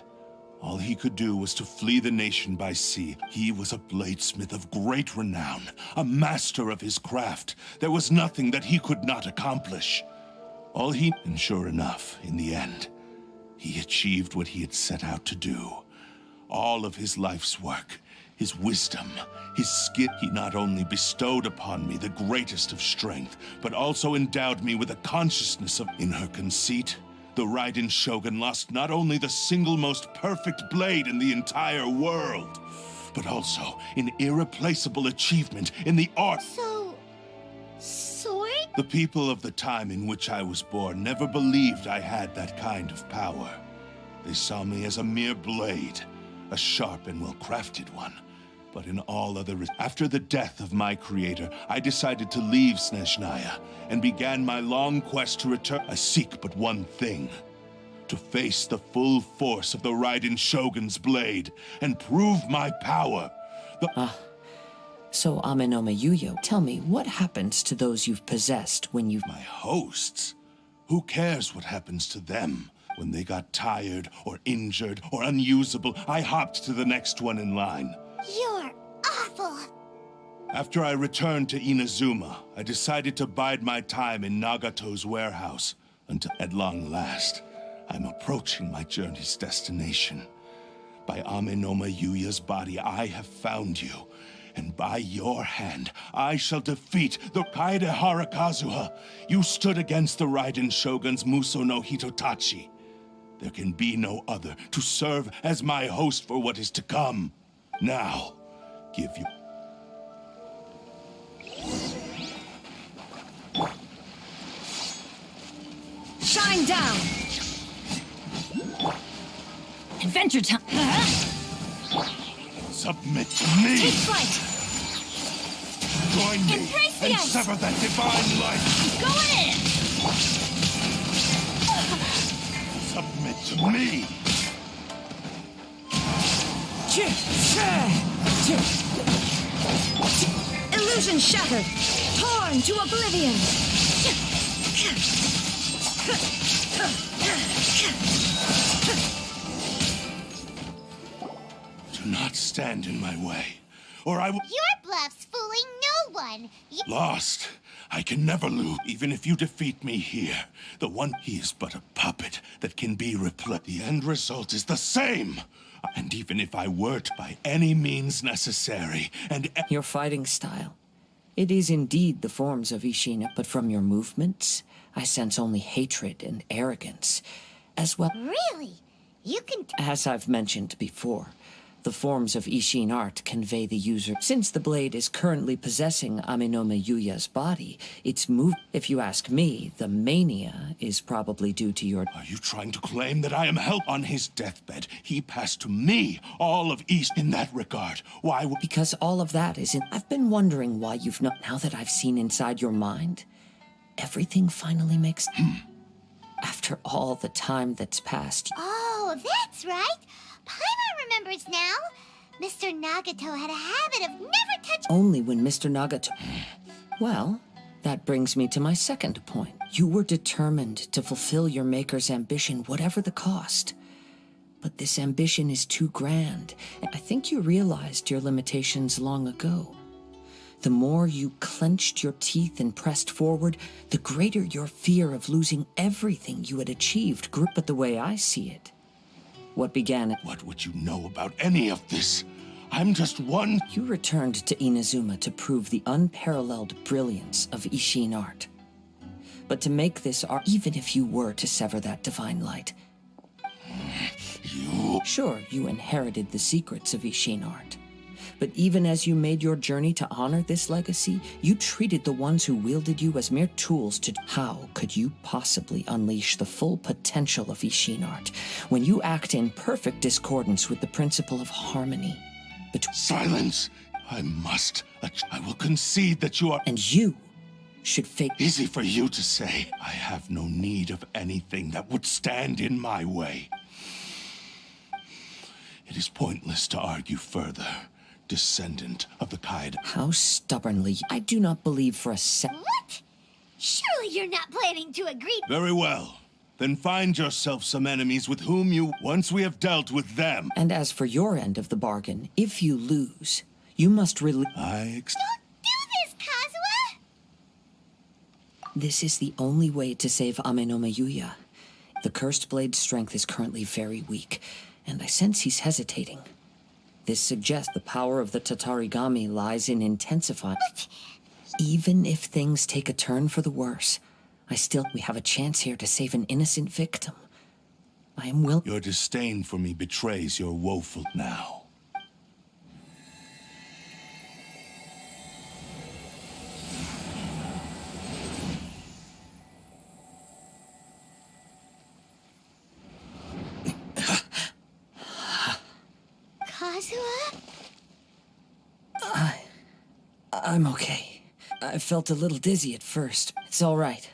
Speaker 12: all he could do was to flee the nation by sea. He was a bladesmith of great renown, a master of his craft. There was nothing that he could not accomplish. And sure enough, in the end, he achieved what he had set out to do. All of his life's work, his wisdom, his skill, he not only bestowed upon me the greatest of strength, but also endowed me with a consciousness of... In her conceit, the Raiden Shogun lost not only the single most perfect blade in the entire world, but also an irreplaceable achievement in the art...
Speaker 4: Sword?
Speaker 12: The people of the time in which I was born never believed I had that kind of power. They saw me as a mere blade, a sharp and well-crafted one. But in all other... After the death of my creator, I decided to leave Snezhnaya and began my long quest to return. I seek but one thing: to face the full force of the Raiden Shogun's blade and prove my power.
Speaker 9: So Ame no Mayuya, tell me, what happens to those you've possessed when you've...
Speaker 12: My hosts? Who cares what happens to them? When they got tired or injured or unusable, I hopped to the next one in line.
Speaker 4: You're awful.
Speaker 12: After I returned to Inazuma, I decided to bide my time in Nagato's warehouse until, at long last, I'm approaching my journey's destination. By Ame no Mayuya's body, I have found you. And by your hand, I shall defeat the Kaedehara Kazuha. You stood against the Raiden Shogun's Muso no Hitotachi. There can be no other to serve as my host for what is to come. Now, give you...
Speaker 5: Shine down! Adventure time!
Speaker 12: Submit to me!
Speaker 5: Take flight!
Speaker 12: Join me
Speaker 5: Embrace the
Speaker 12: and
Speaker 5: ice.
Speaker 12: sever that divine life!
Speaker 5: Going in!
Speaker 12: Submit to me!
Speaker 5: Illusion shattered! Torn to oblivion!
Speaker 12: Do not stand in my way, or I will...
Speaker 4: Your bluff's fooling no one.
Speaker 12: Lost. I can never lose, even if you defeat me here. The one... He is but a puppet that can be replaced. The end result is the same. And even if I were to, by any means necessary, and...
Speaker 9: Your fighting style. It is indeed the forms of Ishina, but from your movements, I sense only hatred and arrogance, as well...
Speaker 4: Really? You can...
Speaker 9: As I've mentioned before, the forms of Ishin art convey the user. Since the blade is currently possessing Ame no Mayuya's body, its move... If you ask me, the mania is probably due to your...
Speaker 12: Are you trying to claim that I am help on his deathbed? He passed to me all of East in that regard. Why would...
Speaker 9: Because all of that is in... I've been wondering why you've not... Now that I've seen inside your mind, everything finally makes... After all the time that's passed...
Speaker 4: Oh, that's right. Paimon remembers now. Mr. Nagato had a habit of never touching...
Speaker 9: Only when Mr. Nagato... Well, that brings me to my second point. You were determined to fulfill your maker's ambition, whatever the cost. But this ambition is too grand. I think you realized your limitations long ago. The more you clenched your teeth and pressed forward, the greater your fear of losing everything you had achieved grew. But the way I see it, what began...
Speaker 12: What would you know about any of this? I'm just one...
Speaker 9: You returned to Inazuma to prove the unparalleled brilliance of Ishin art. But to make this art, even if you were to sever that divine light...
Speaker 12: You...
Speaker 9: Sure, you inherited the secrets of Ishin art. But even as you made your journey to honor this legacy, you treated the ones who wielded you as mere tools to... How could you possibly unleash the full potential of Ishin art when you act in perfect discordance with the principle of harmony?
Speaker 12: Silence! I must. I will concede that you are...
Speaker 9: And you should fake...
Speaker 12: Easy for you to say. I have no need of anything that would stand in my way. It is pointless to argue further. Descendant of the Kaida.
Speaker 9: How stubbornly... I do not believe for a second...
Speaker 4: What? Surely you're not planning to agree...
Speaker 12: Very well. Then find yourself some enemies with whom you... Once we have dealt with them...
Speaker 9: And as for your end of the bargain, if you lose, you must
Speaker 12: Don't
Speaker 4: do this, Kazuha!
Speaker 9: This is the only way to save Ame no Yuya. The Cursed Blade's strength is currently very weak, and I sense he's hesitating. This suggests the power of the Tatarigami lies in intensifying.
Speaker 4: What?
Speaker 9: Even if things take a turn for the worse, we have a chance here to save an innocent victim. I am willing...
Speaker 12: Your disdain for me betrays your woeful now.
Speaker 4: Kazuha?
Speaker 9: I'm okay. I felt a little dizzy at first. It's all right.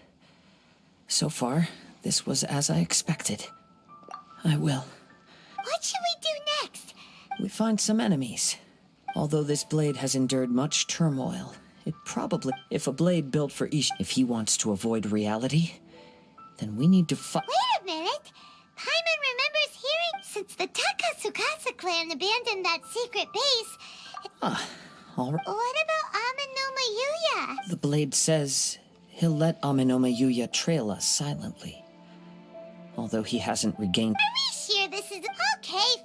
Speaker 9: So far, this was as I expected. I will.
Speaker 4: What should we do next?
Speaker 9: We find some enemies. Although this blade has endured much turmoil, it probably... If a blade built for Ish... If he wants to avoid reality, then we need to fight...
Speaker 4: Wait a minute! Paimon remembers hearing since the Takasukasa clan abandoned that secret base...
Speaker 9: All right.
Speaker 4: What about Ame no Yuya?
Speaker 9: The blade says he'll let Ame no Yuya trail us silently. Although he hasn't regained...
Speaker 4: Are we sure this is... Okay,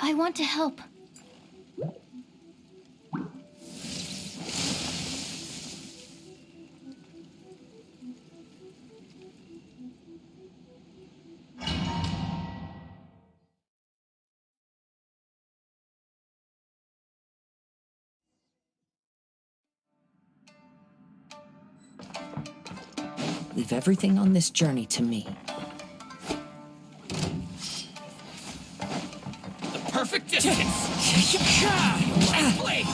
Speaker 7: I want to help.
Speaker 9: Leave everything on this journey to me.
Speaker 1: Blade!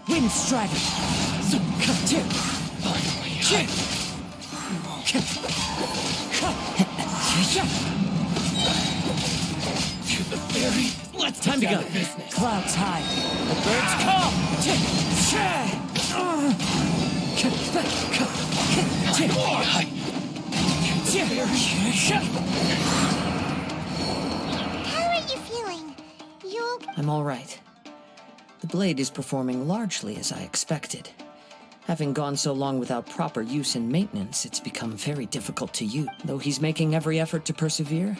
Speaker 9: Wind Strider!
Speaker 1: To the ferry. Let's
Speaker 9: Time to
Speaker 1: get
Speaker 9: go.
Speaker 1: down business.
Speaker 9: Clouds high. The birds call.
Speaker 4: How are you feeling? You okay?
Speaker 9: I'm all right. The blade is performing largely as I expected. Having gone so long without proper use and maintenance, it's become very difficult to use. Though he's making every effort to persevere,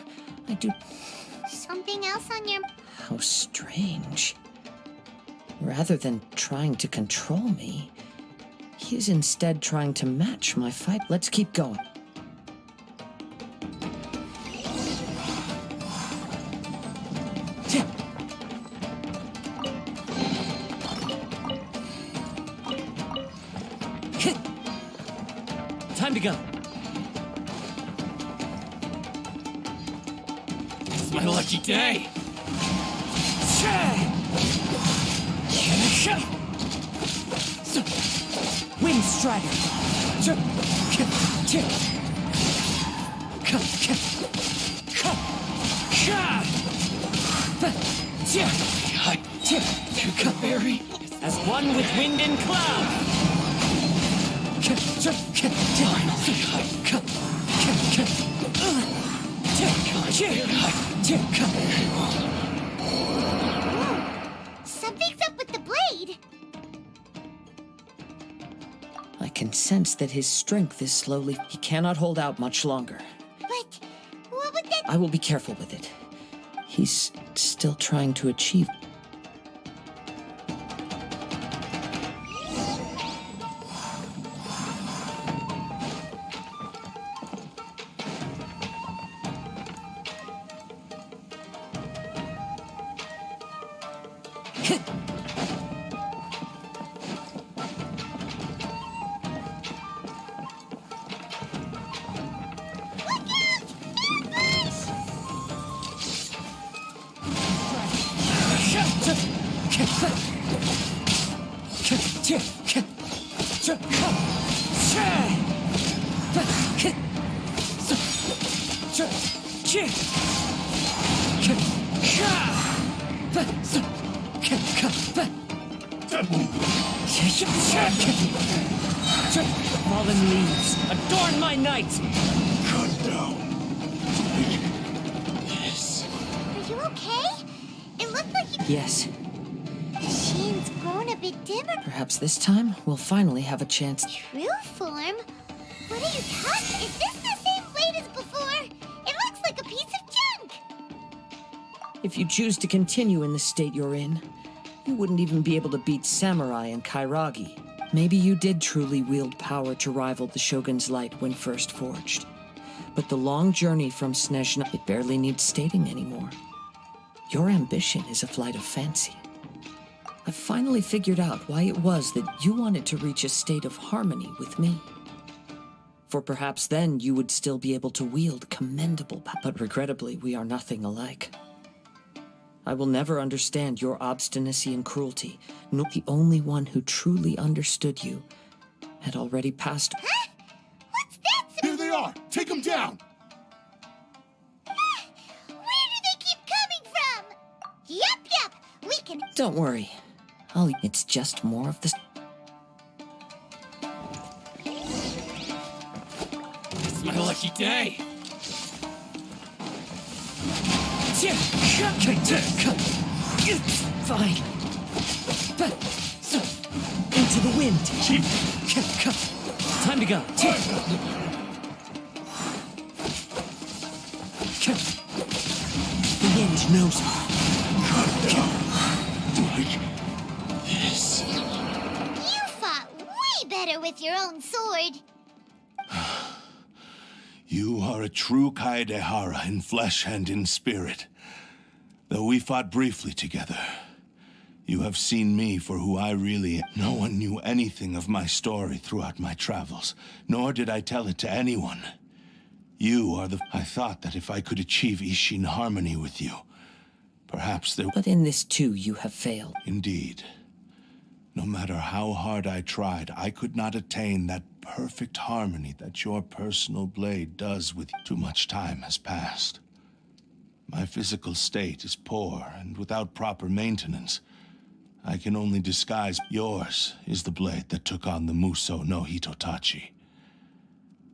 Speaker 9: I do...
Speaker 4: Something else on your...
Speaker 9: How strange. Rather than trying to control me, he is instead trying to match my fight. Let's keep going. Time to go.
Speaker 1: It's my lucky day.
Speaker 9: Wind Strider.
Speaker 1: Very.
Speaker 9: As one with wind and cloud.
Speaker 4: Something's up with the blade.
Speaker 9: I can sense that his strength is slowly... He cannot hold out much longer.
Speaker 4: But what would that...
Speaker 9: I will be careful with it. He's still trying to achieve... Fallen leaves, adorn my night!
Speaker 12: Cut down.
Speaker 4: Are you okay? It looked like you...
Speaker 9: Yes,
Speaker 4: The sheen's grown a bit dimmer.
Speaker 9: perhaps this time we'll finally have a chance.
Speaker 4: True form? What are you talking? Is this the same blade as before? It looks like a piece of junk.
Speaker 9: If you choose to continue in the state you're in, you wouldn't even be able to beat Samurai and Kairagi. Maybe you did truly wield power to rival the Shogun's light when first forged. But the long journey from Snezhna, it barely needs stating anymore. Your ambition is a flight of fancy. I've finally figured out why it was that you wanted to reach a state of harmony with me. For perhaps then you would still be able to wield commendable power. But regrettably, we are nothing alike. I will never understand your obstinacy and cruelty, nor the only one who truly understood you had already passed.
Speaker 4: Huh? What's that?
Speaker 12: Here they are! Take them down!
Speaker 4: Where do they keep coming from? Yup. We can...
Speaker 9: Don't worry. It's just more of the...
Speaker 1: It's my lucky day.
Speaker 9: Fine. Into the wind. Time to go. The wind knows me.
Speaker 4: You fought way better with your own sword.
Speaker 12: You are a true Kaedehara in flesh and in spirit. Though we fought briefly together, You have seen me for who I really am. No one knew anything of my story throughout my travels, nor did I tell it to anyone. You are the... I thought that if I could achieve Ishin harmony with you, perhaps there...
Speaker 9: But in this too, you have failed.
Speaker 12: Indeed. No matter how hard I tried, I could not attain that perfect harmony that your personal blade does with you. Too much time has passed. My physical state is poor, and without proper maintenance, I can only disguise. Yours is the blade that took on the Muso no Hitotachi.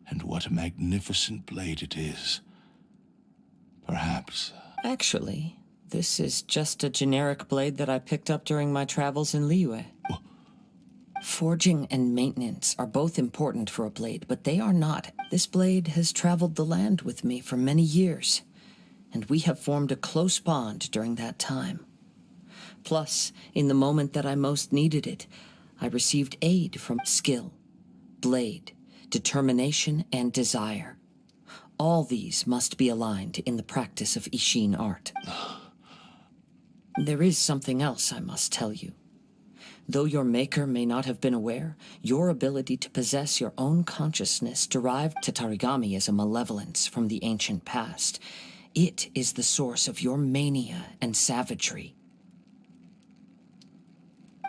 Speaker 12: And what a magnificent blade it is. Perhaps...
Speaker 9: Actually, this is just a generic blade that I picked up during my travels in Liyue. Forging and maintenance are both important for a blade, but they are not. This blade has traveled the land with me for many years, and we have formed a close bond during that time. Plus, in the moment that I most needed it, I received aid from skill, blade, determination, and desire. All these must be aligned in the practice of Ishin art. There is something else I must tell you. Though your maker may not have been aware, your ability to possess your own consciousness derived Tatarigami as a malevolence from the ancient past. It is the source of your mania and savagery.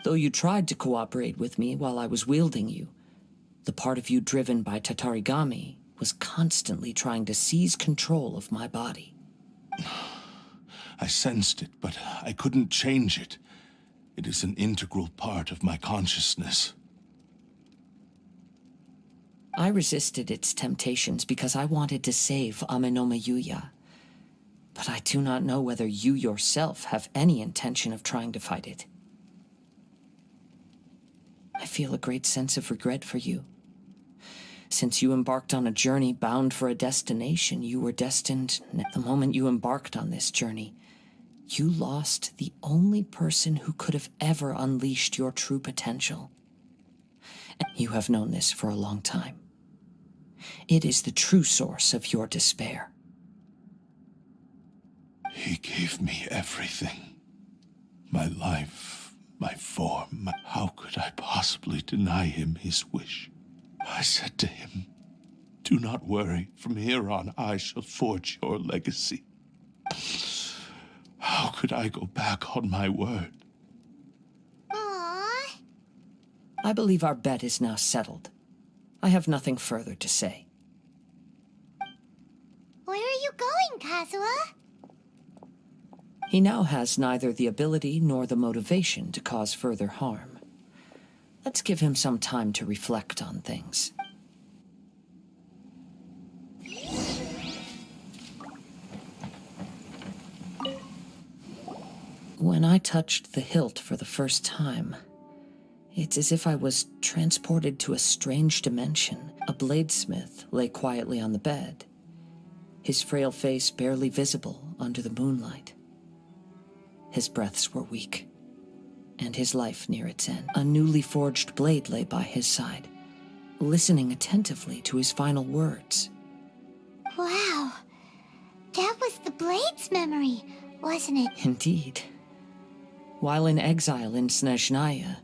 Speaker 9: Though you tried to cooperate with me while I was wielding you, the part of you driven by Tatarigami was constantly trying to seize control of my body.
Speaker 12: I sensed it, but I couldn't change it. It is an integral part of my consciousness.
Speaker 9: I resisted its temptations because I wanted to save Amenoma Yuya. But I do not know whether you yourself have any intention of trying to fight it. I feel a great sense of regret for you. Since you embarked on a journey bound for a destination, you were destined... The moment you embarked on this journey, you lost the only person who could have ever unleashed your true potential. And you have known this for a long time. It is the true source of your despair.
Speaker 12: He gave me everything. My life, my form. How could I possibly deny him his wish? I said to him, "Do not worry. From here on, I shall forge your legacy." How could I go back on my word?
Speaker 4: Aww.
Speaker 9: I believe our bet is now settled. I have nothing further to say.
Speaker 4: Where are you going, Kazuha?
Speaker 9: He now has neither the ability nor the motivation to cause further harm. Let's give him some time to reflect on things. When I touched the hilt for the first time, it's as if I was transported to a strange dimension. A bladesmith lay quietly on the bed, his frail face barely visible under the moonlight. His breaths were weak, and his life near its end. A newly forged blade lay by his side, listening attentively to his final words.
Speaker 4: Wow. That was the Blade's memory, wasn't it?
Speaker 9: Indeed. While in exile in Snezhnaya,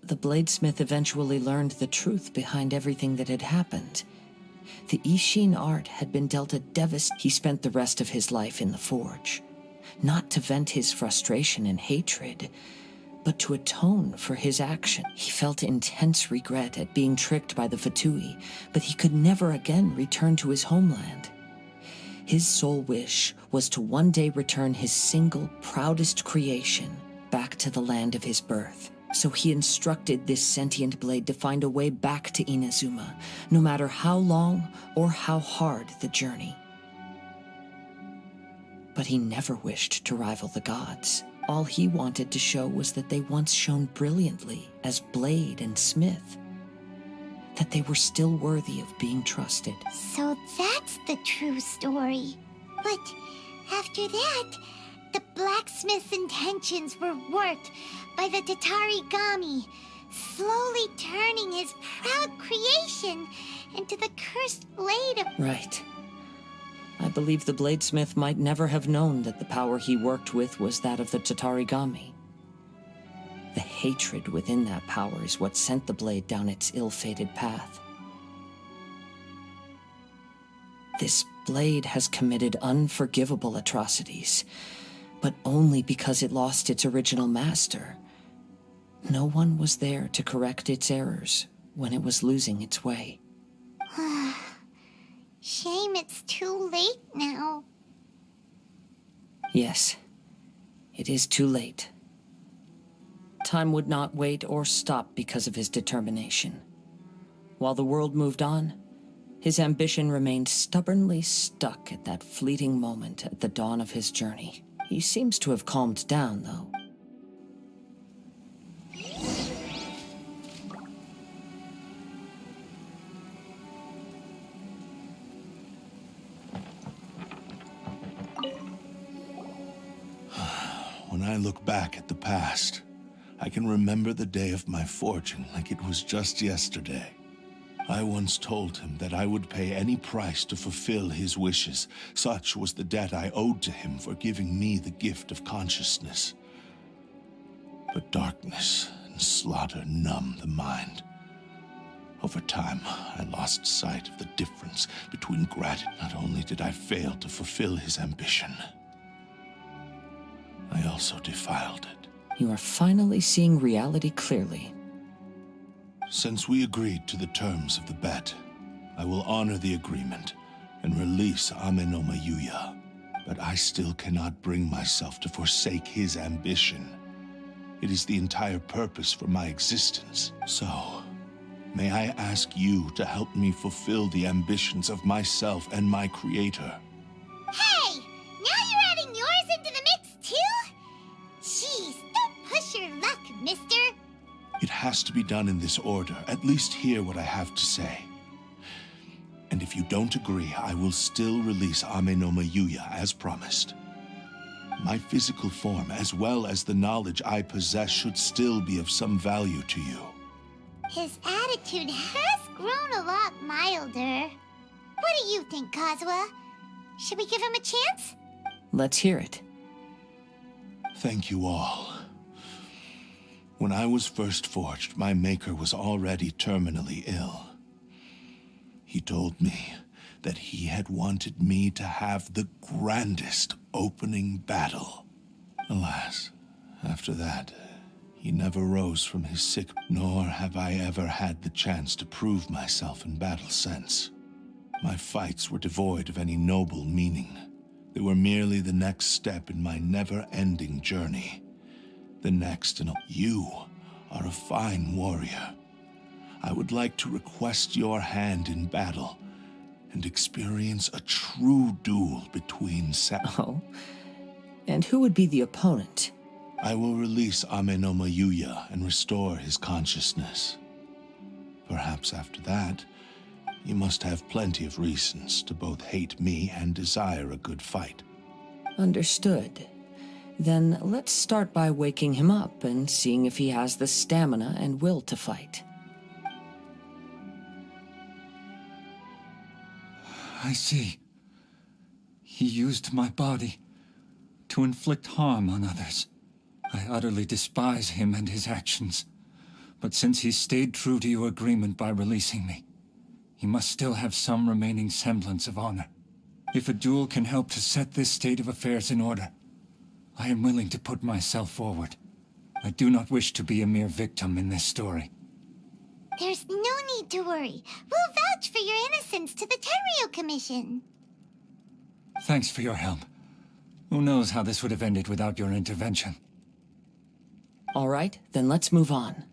Speaker 9: the bladesmith eventually learned the truth behind everything that had happened. The Ishin art had been dealt a devastation. He spent the rest of his life in the forge, not to vent his frustration and hatred, but to atone for his action. He felt intense regret at being tricked by the Fatui, but he could never again return to his homeland. His sole wish was to one day return his single, proudest creation back to the land of his birth. So he instructed this sentient blade to find a way back to Inazuma, no matter how long or how hard the journey. But he never wished to rival the gods. All he wanted to show was that they once shone brilliantly as blade and smith, that they were still worthy of being trusted.
Speaker 4: So that's the true story. But after that, the blacksmith's intentions were worked by the Tatarigami, slowly turning his proud creation into the cursed blade of...
Speaker 9: Right. I believe the bladesmith might never have known that the power he worked with was that of the Tatarigami. The hatred within that power is what sent the blade down its ill-fated path. This blade has committed unforgivable atrocities, but only because it lost its original master. No one was there to correct its errors when it was losing its way.
Speaker 4: Shame it's too late now.
Speaker 9: Yes, it is too late. Time would not wait or stop because of his determination. While the world moved on, his ambition remained stubbornly stuck at that fleeting moment at the dawn of his journey. He seems to have calmed down, though.
Speaker 12: When I look back at the past, I can remember the day of my forging like it was just yesterday. I once told him that I would pay any price to fulfill his wishes. Such was the debt I owed to him for giving me the gift of consciousness. But darkness and slaughter numb the mind. Over time, I lost sight of the difference between gratitude. Not only did I fail to fulfill his ambition, I also defiled it.
Speaker 9: You are finally seeing reality clearly.
Speaker 12: Since we agreed to the terms of the bet, I will honor the agreement and release Ame no Mayuya. But I still cannot bring myself to forsake his ambition. It is the entire purpose for my existence. So, may I ask you to help me fulfill the ambitions of myself and my creator?
Speaker 4: Hey! Now you're adding yours into the mix, too? Jeez, don't push your luck, mister.
Speaker 12: It has to be done in this order. At least hear what I have to say. And if you don't agree, I will still release Ame no Mayuya as promised. My physical form, as well as the knowledge I possess, should still be of some value to you.
Speaker 4: His attitude has grown a lot milder. What do you think, Kazuha? Should we give him a chance?
Speaker 9: Let's hear it.
Speaker 12: Thank you all. When I was first forged, my maker was already terminally ill. He told me that he had wanted me to have the grandest opening battle. Alas, after that, he never rose from his sick, nor have I ever had the chance to prove myself in battle since. My fights were devoid of any noble meaning. They were merely the next step in my never-ending journey. The next in you are a fine warrior. I would like to request your hand in battle and experience a true duel between
Speaker 9: Oh? And who would be the opponent?
Speaker 12: I will release Ame no Mayuya and restore his consciousness. Perhaps after that, you must have plenty of reasons to both hate me and desire a good fight.
Speaker 9: Understood. Then let's start by waking him up and seeing if he has the stamina and will to fight.
Speaker 6: I see. He used my body to inflict harm on others. I utterly despise him and his actions. But since he stayed true to your agreement by releasing me, he must still have some remaining semblance of honor. If a duel can help to set this state of affairs in order, I am willing to put myself forward. I do not wish to be a mere victim in this story.
Speaker 4: There's no need to worry. We'll vouch for your innocence to the Tenryo Commission.
Speaker 6: Thanks for your help. Who knows how this would have ended without your intervention?
Speaker 9: All right, then let's move on.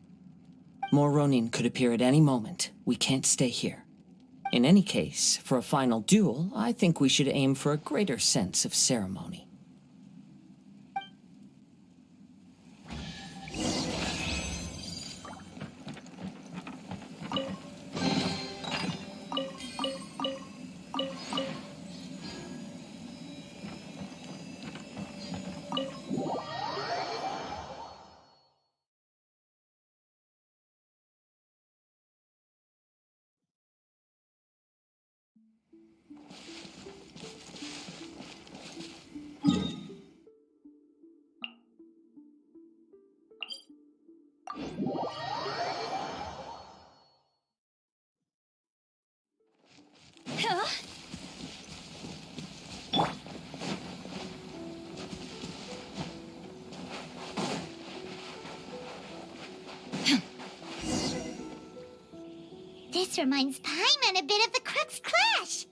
Speaker 9: More Ronin could appear at any moment. We can't stay here. In any case, for a final duel, I think we should aim for a greater sense of ceremony.
Speaker 4: This reminds Paimon a bit of the Crux Clash.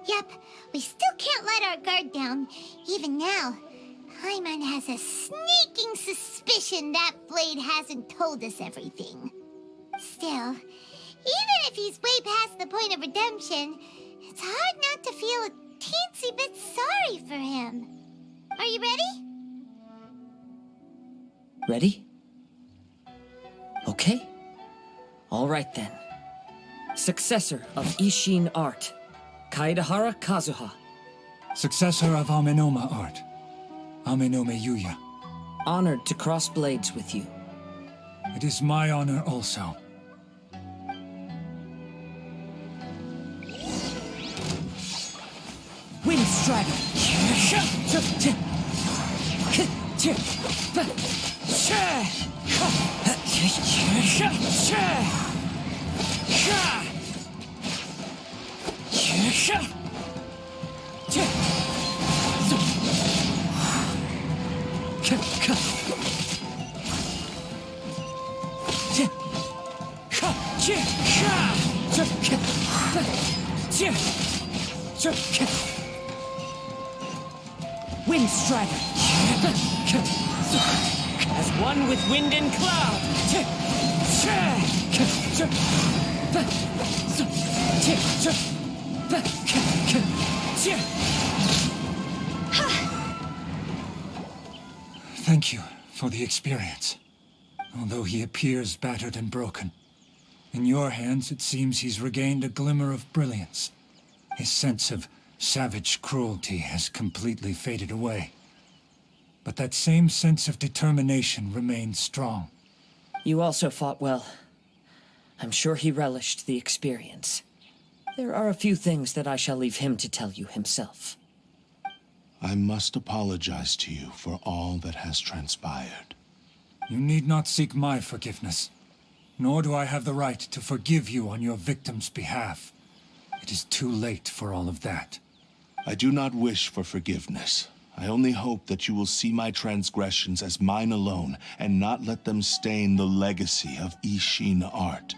Speaker 4: Yep, we still can't let our guard down. Even now, Paimon has a sneaking suspicion that Blade hasn't told us everything. Still, even if he's way past the point of redemption, it's hard not to feel a teensy bit sorry for him. Are you ready?
Speaker 9: Ready? Okay. All right then. Successor of Ishin Art, Kaedehara Kazuha.
Speaker 6: Successor of Amenoma art, Amenome Yuya.
Speaker 9: Honored to cross blades with you.
Speaker 6: It is my honor also.
Speaker 9: Wind Strider! Wind Strider! As one with wind and cloud!
Speaker 6: Thank you for the experience. Although he appears battered and broken, in your hands it seems he's regained a glimmer of brilliance. His sense of savage cruelty has completely faded away. But that same sense of determination remains strong.
Speaker 9: You also fought well. I'm sure he relished the experience. There are a few things that I shall leave him to tell you himself.
Speaker 12: I must apologize to you for all that has transpired.
Speaker 6: You need not seek my forgiveness, nor do I have the right to forgive you on your victim's behalf. It is too late for all of that.
Speaker 12: I do not wish for forgiveness. I only hope that you will see my transgressions as mine alone and not let them stain the legacy of Ishin art.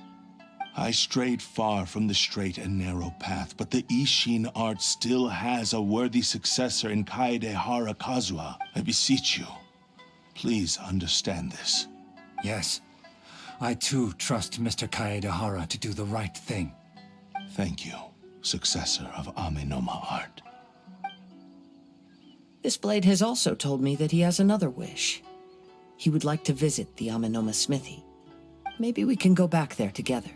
Speaker 12: I strayed far from the straight and narrow path, but the Ishin art still has a worthy successor in Kaedehara Kazuha. I beseech you, please understand this.
Speaker 6: Yes, I too trust Mr. Kaedehara to do the right thing.
Speaker 12: Thank you, successor of Amenoma art.
Speaker 9: This blade has also told me that he has another wish. He would like to visit the Amenoma smithy. Maybe we can go back there together.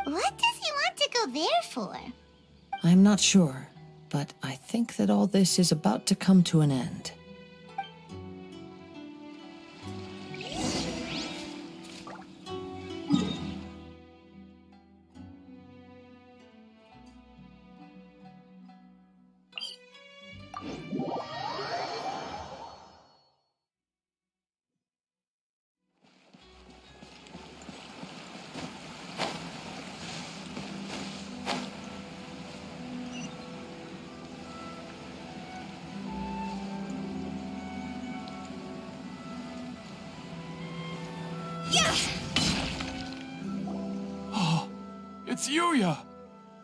Speaker 4: What does he want to go there for?
Speaker 9: I'm not sure, but I think that all this is about to come to an end.
Speaker 8: It's Yuya!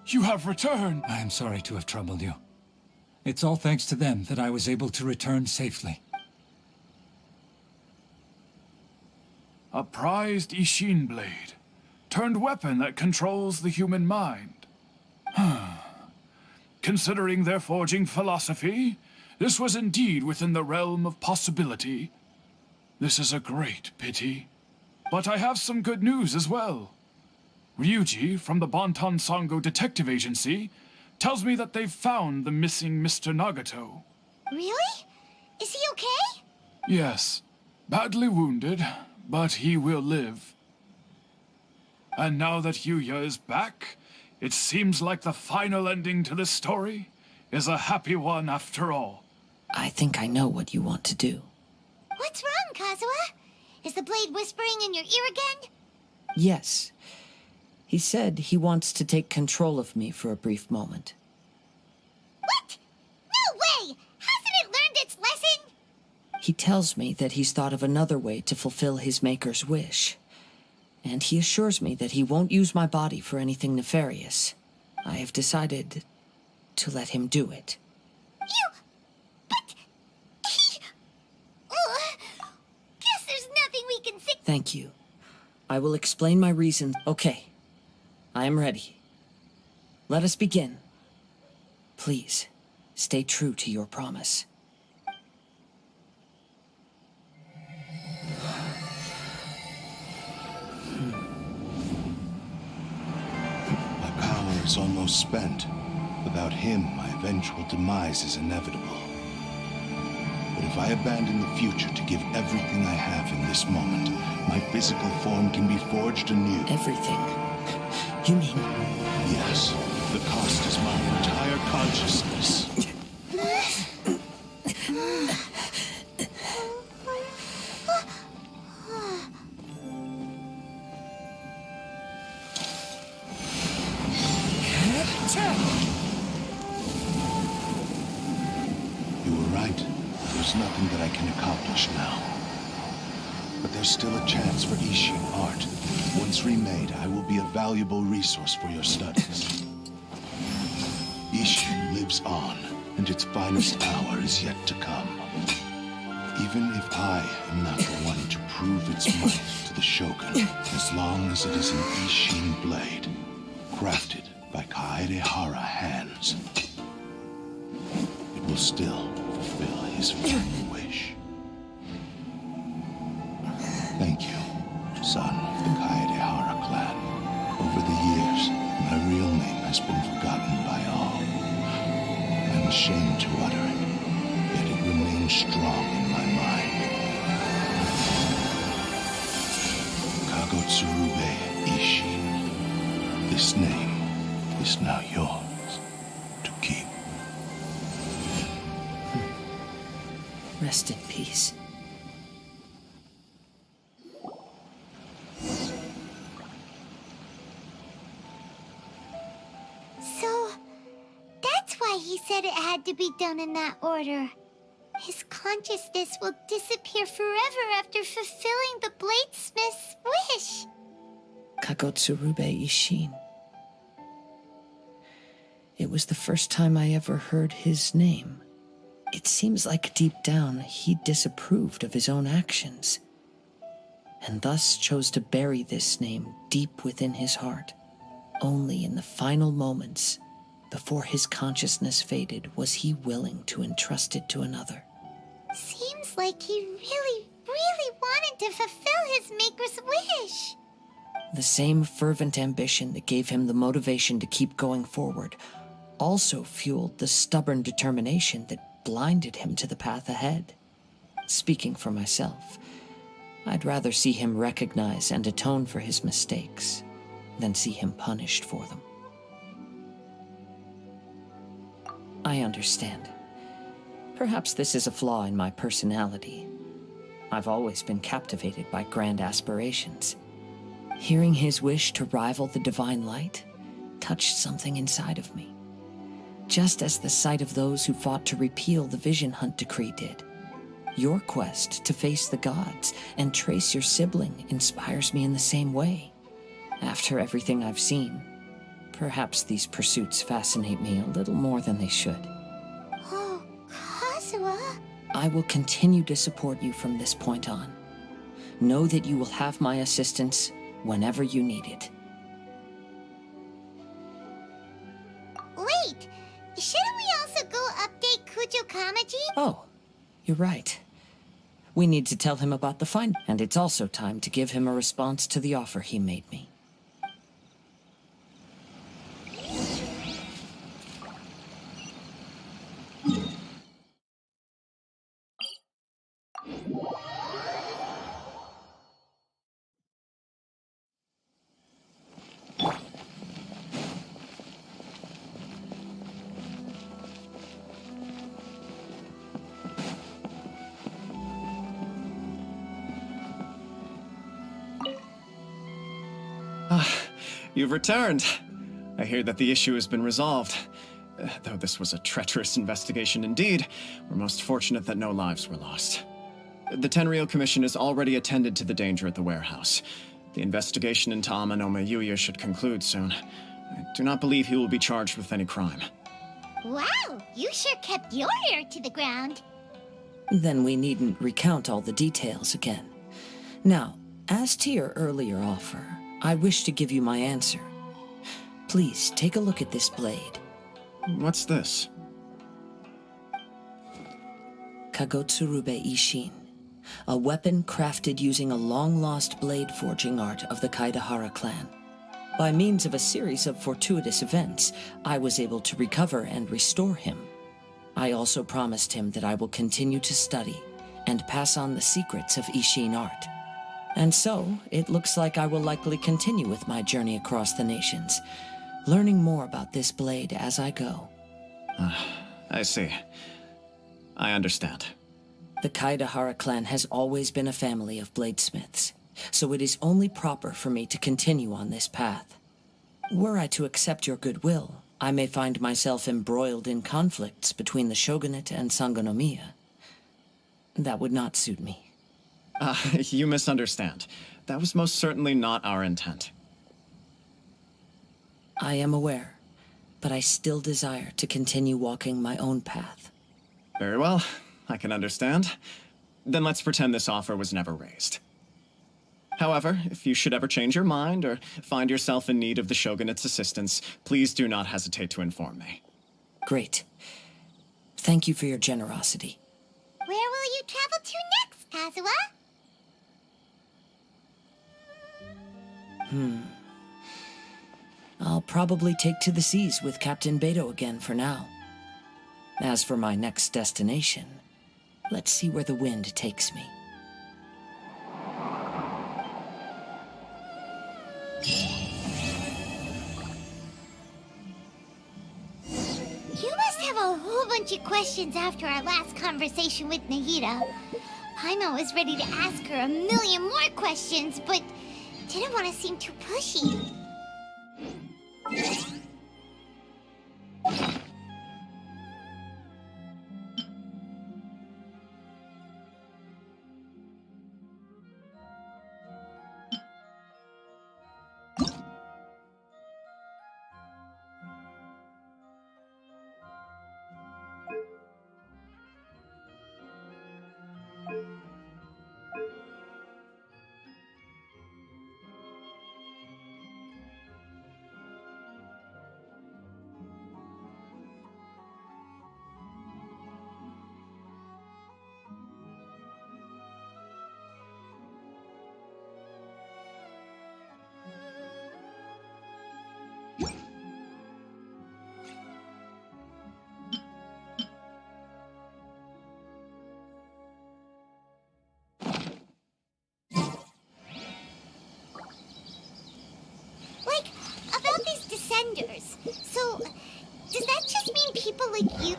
Speaker 8: You have returned!
Speaker 6: I am sorry to have troubled you. It's all thanks to them that I was able to return safely.
Speaker 8: A prized Ishin blade, turned weapon that controls the human mind. Considering their forging philosophy, this was indeed within the realm of possibility. This is a great pity. But I have some good news as well. Ryuji, from the Bonton Sango Detective Agency, tells me that they've found the missing Mr. Nagato.
Speaker 4: Really? Is he okay?
Speaker 8: Yes, badly wounded, but he will live. And now that Yuya is back, it seems like the final ending to this story is a happy one after all.
Speaker 9: I think I know what you want to do.
Speaker 4: What's wrong, Kazuha? Is the blade whispering in your ear again?
Speaker 9: Yes. He said he wants to take control of me for a brief moment.
Speaker 4: What? No way! Hasn't it learned its lesson?
Speaker 9: He tells me that he's thought of another way to fulfill his maker's wish. and he assures me that he won't use my body for anything nefarious. I have decided to let him do it.
Speaker 4: But he... guess there's nothing we can say.
Speaker 9: Thank you. I will explain my reason. Okay. I am ready. Let us begin. Please, stay true to your promise.
Speaker 12: My power is almost spent. Without him, my eventual demise is inevitable. But if I abandon the future to give everything I have in this moment, my physical form can be forged anew.
Speaker 9: Everything? You mean...
Speaker 12: Yes. The cost is my entire consciousness. You were right. There's nothing that I can accomplish now. But there's still a chance for Ishin art. Once remade, I will be a valuable resource for your studies. Ishin lives on, and its finest hour is yet to come. Even if I am not the one to prove its might to the Shogun, as long as it is an Ishin blade, crafted by Kaedehara hands, it will still fulfill his final wish. Thank you, son of the Kaedehara clan. Over the years, my real name has been forgotten by all. I'm ashamed to utter it, yet it remains strong in my mind. Kagotsurube Ishin. This name is now yours to keep.
Speaker 9: Rest in peace.
Speaker 4: So, that's why he said it had to be done in that order. His consciousness will disappear forever after fulfilling the bladesmith's wish.
Speaker 9: Kagotsurube Ishin. It was the first time I ever heard his name. It seems like deep down he disapproved of his own actions, and thus chose to bury this name deep within his heart. Only in the final moments, before his consciousness faded, was he willing to entrust it to another.
Speaker 4: Seems like he really wanted to fulfill his maker's wish.
Speaker 9: The same fervent ambition that gave him the motivation to keep going forward also fueled the stubborn determination that blinded him to the path ahead. Speaking for myself, I'd rather see him recognize and atone for his mistakes than see him punished for them. I understand. Perhaps this is a flaw in my personality. I've always been captivated by grand aspirations. Hearing his wish to rival the divine light touched something inside of me, just as the sight of those who fought to repeal the Vision Hunt decree did. Your quest to face the gods and trace your sibling inspires me in the same way. After everything I've seen, perhaps these pursuits fascinate me a little more than they should.
Speaker 4: Oh, Kazuha.
Speaker 9: I will continue to support you from this point on. Know that you will have my assistance whenever you need it.
Speaker 4: Wait, shouldn't we also go update Kujo Kamaji?
Speaker 9: Oh, you're right. We need to tell him about the find, and it's also time to give him a response to the offer he made me.
Speaker 10: You've returned. I hear that the issue has been resolved. Though this was a treacherous investigation indeed, we're most fortunate that no lives were lost. The Tenryou Commission has already attended to the danger at the warehouse. The investigation into Amanoma Yuya should conclude soon. I do not believe he will be charged with any crime.
Speaker 4: Wow, you sure kept your ear to the ground.
Speaker 9: Then we needn't recount all the details again. Now, as to your earlier offer, I wish to give you my answer. Please take a look at this blade.
Speaker 10: What's this?
Speaker 9: Kagotsurube Ishin, a weapon crafted using a long-lost blade forging art of the Kaidahara clan. By means of a series of fortuitous events, I was able to recover and restore him. I also promised him that I will continue to study and pass on the secrets of Ishin art. And so, it looks like I will likely continue with my journey across the nations, learning more about this blade as I go.
Speaker 10: I see. I understand.
Speaker 9: The Kaidahara clan has always been a family of bladesmiths, so it is only proper for me to continue on this path. Were I to accept your goodwill, I may find myself embroiled in conflicts between the shogunate and Sangonomiya. That would not suit me.
Speaker 10: You misunderstand. That was most certainly not our intent.
Speaker 9: I am aware, but I still desire to continue walking my own path.
Speaker 10: Very well, I can understand. Then let's pretend this offer was never raised. However, if you should ever change your mind or find yourself in need of the Shogunate's assistance, please do not hesitate to inform me.
Speaker 9: Great. Thank you for your generosity.
Speaker 4: Where will you travel to next, Kazuha?
Speaker 9: I'll probably take to the seas with Captain Beto again for now. As for my next destination, let's see where the wind takes me.
Speaker 4: You must have a whole bunch of questions after our last conversation with Nahida. Paimon was ready to ask her a million more questions, but didn't want to seem too pushy. Like, about these descenders. So, does that just mean people like you?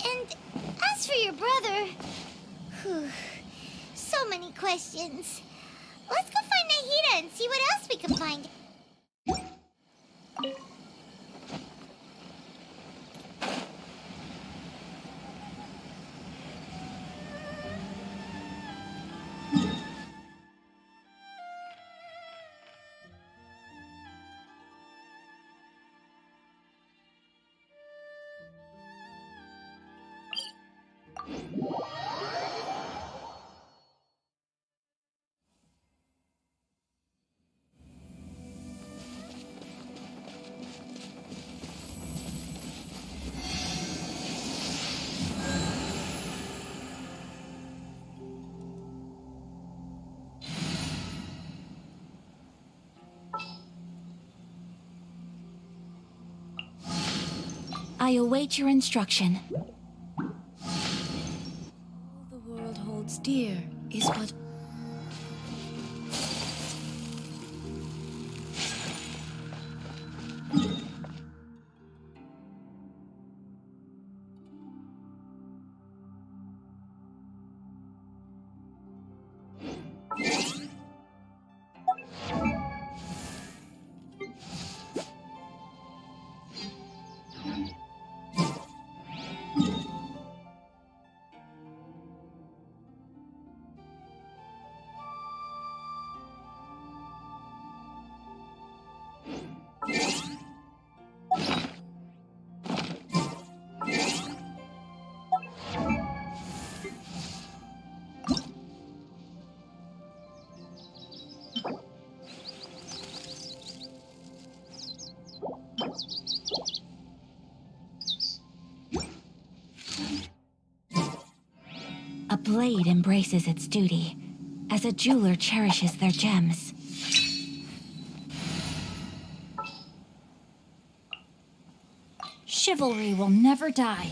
Speaker 4: And as for your brother, whew, so many questions. Let's go find Nahida and see what else we can find.
Speaker 7: I await your instruction. All the world holds dear is but... blade embraces its duty, as a jeweler cherishes their gems.
Speaker 5: Chivalry will never die.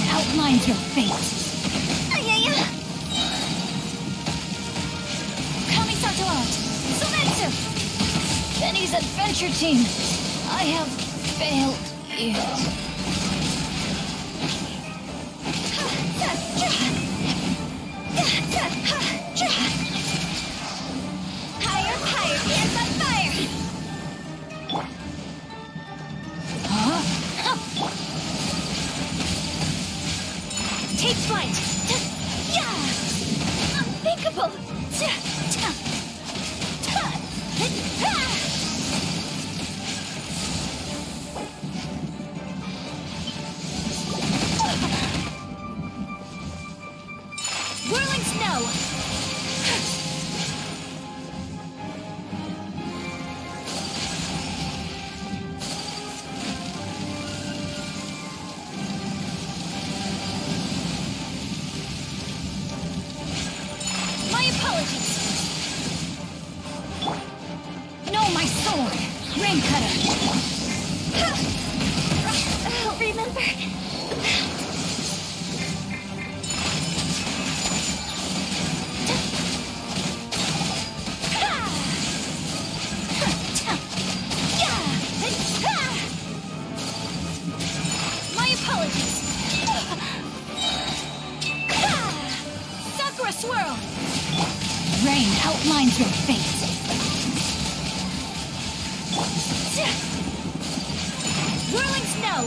Speaker 5: Outlines your fate. Ayaya! Kamisato out! Sumetsu! Benny's adventure team! I have failed you. Higher, higher, dance on fire! Take flight! Yeah! Unthinkable! Whirling snow! No, my sword! Rain cutter! I'll remember. My apologies! Sakura swirl! Rain outlines your fate. Whirling snow!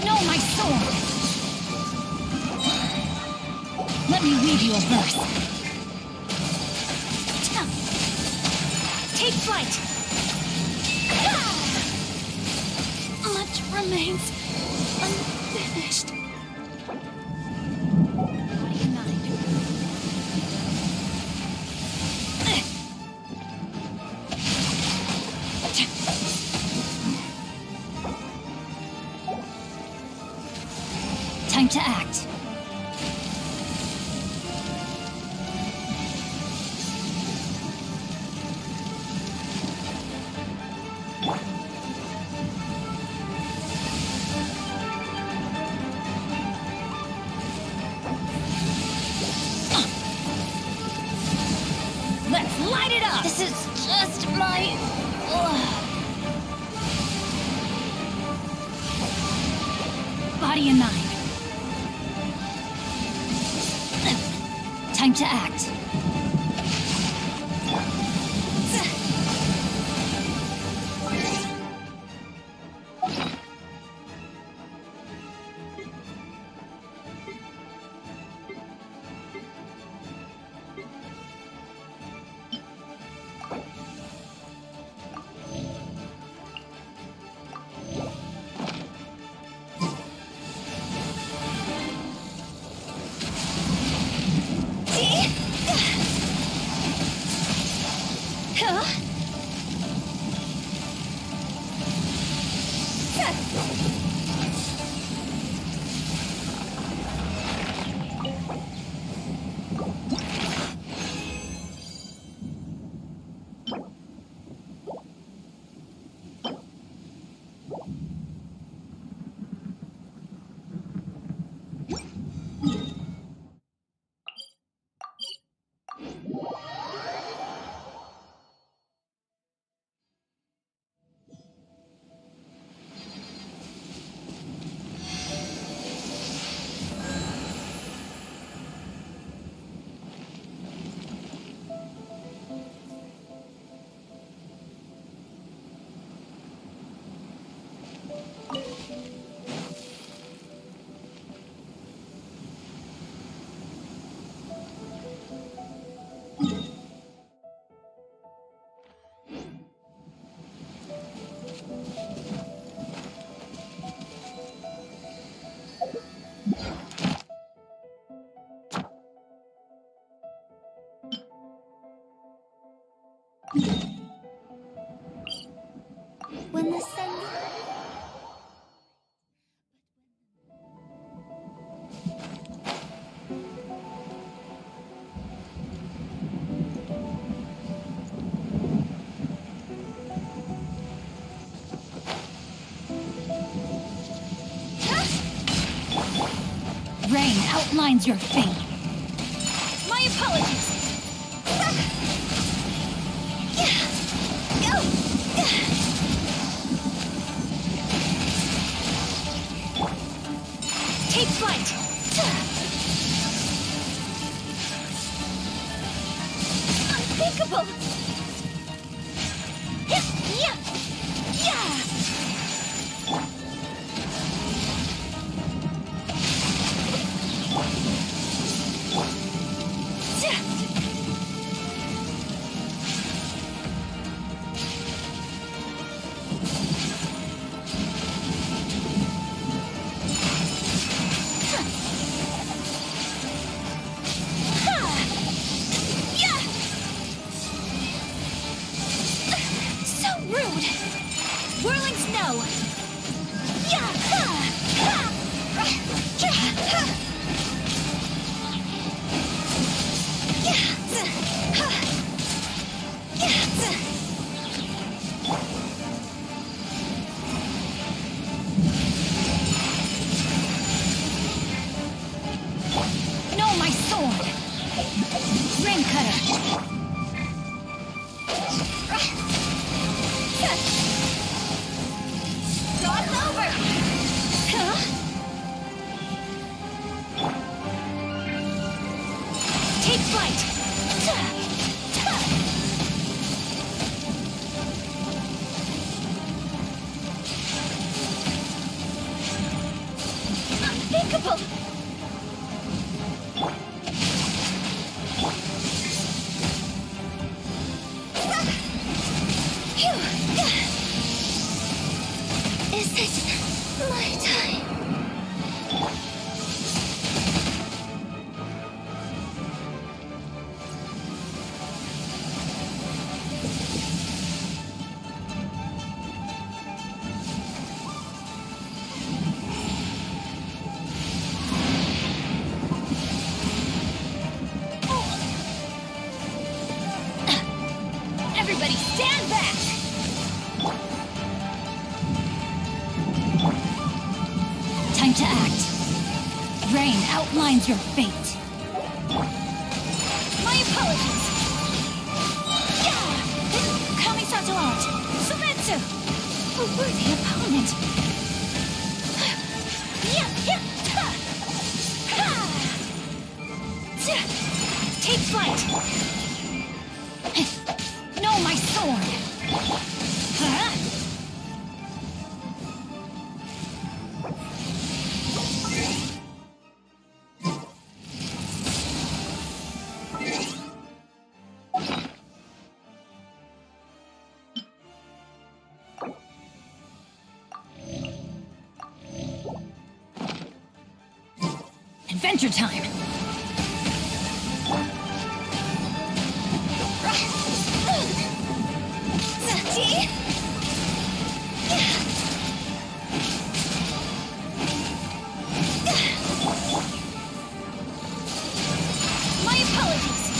Speaker 5: No, my sword! Let me read you a verse. Take flight! Much remains unfinished. Time to act. Let's light it up! This is just my... Body and mind. Time to act.
Speaker 4: When the sun...
Speaker 5: Rain outlines your fate. My apologies.
Speaker 4: Go!
Speaker 5: Take flight.
Speaker 4: Unthinkable!
Speaker 5: Whirling snow. No, my sword. Ring cutter. Take flight!
Speaker 4: Unthinkable! Is it my time?
Speaker 5: Everybody stand back! Time to act. Rain outlines your fate. My apologies. Kamisato out. Sumetsu! A worthy opponent.
Speaker 2: Take flight! No, my sword! Huh? Adventure time! My apologies!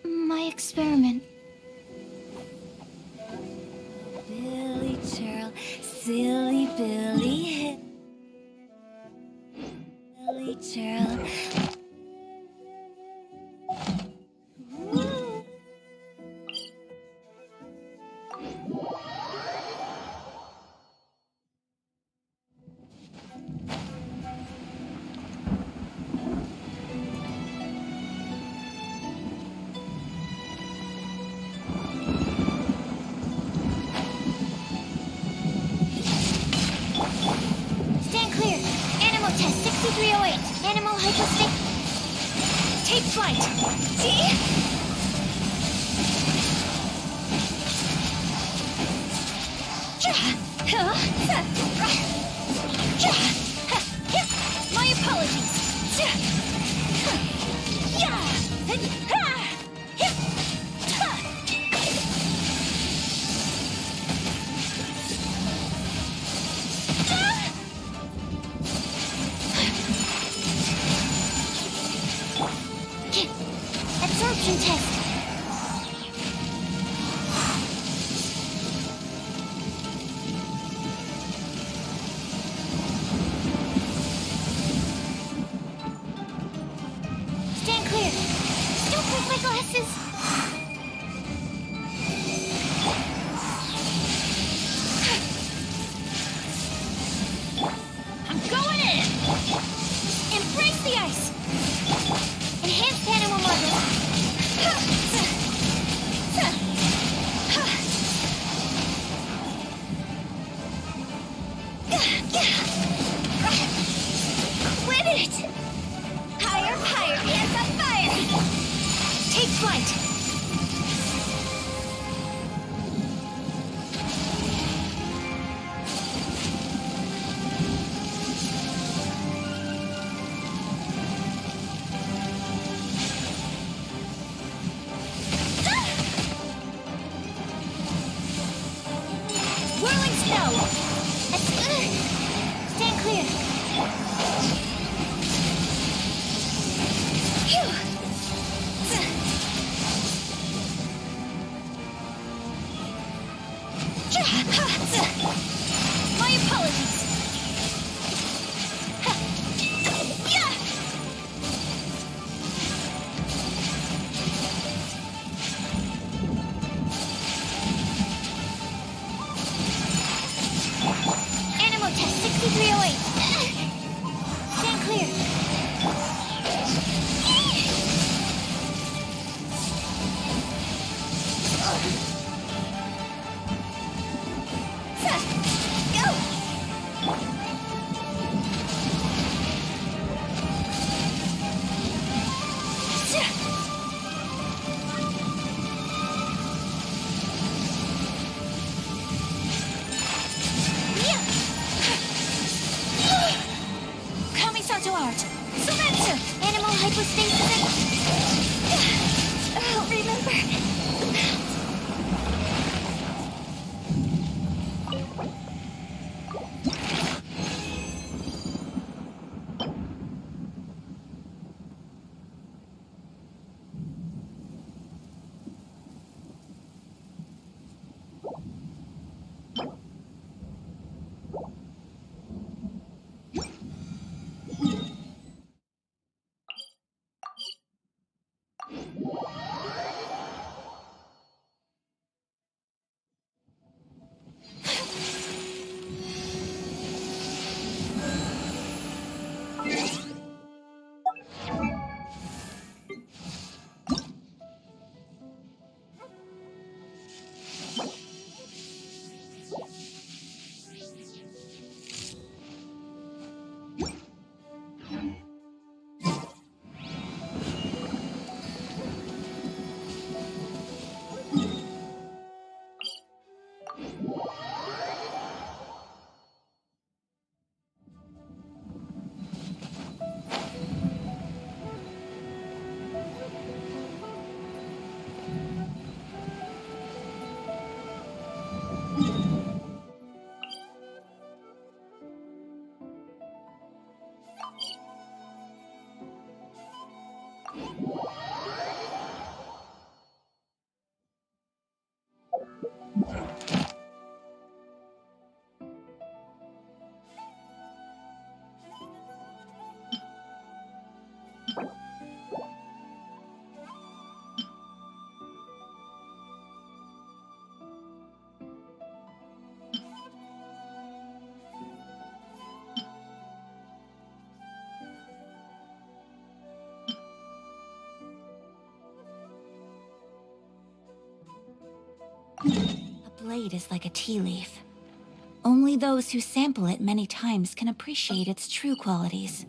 Speaker 2: My experiment. Billy Churl, silly Billy. Billy Churl. Stand clear. Animal test 6308. Animal hypostate. Take flight. See? My apologies. Absorption test. Stand clear. Don't break my glasses. I'm going in. Embrace the ice. Enhanced animal model. Quit it! Higher, higher, hands on fire! Take flight! Whirling snow! Stand clear! Phew! My apologies! Animal test 6308. Stand clear.
Speaker 7: face it. I'll remember. A blade is like a tea leaf. Only those who sample it many times can appreciate its true qualities.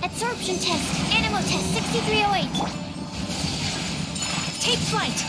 Speaker 7: Absorption test. Animo test 6308. Take flight.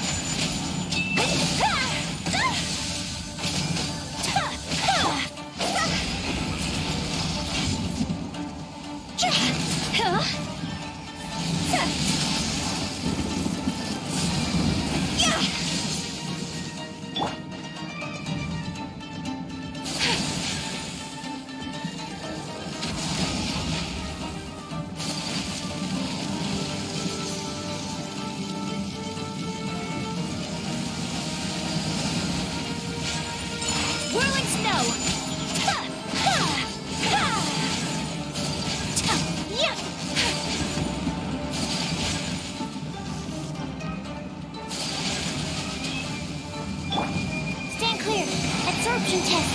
Speaker 7: Absorption test.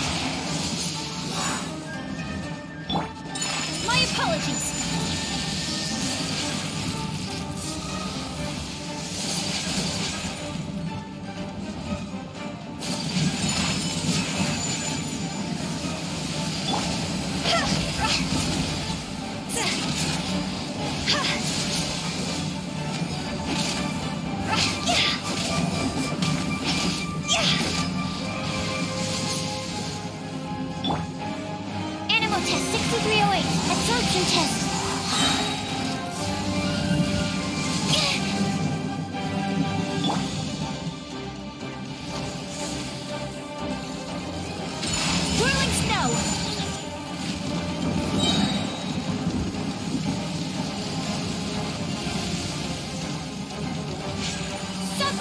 Speaker 7: My apologies.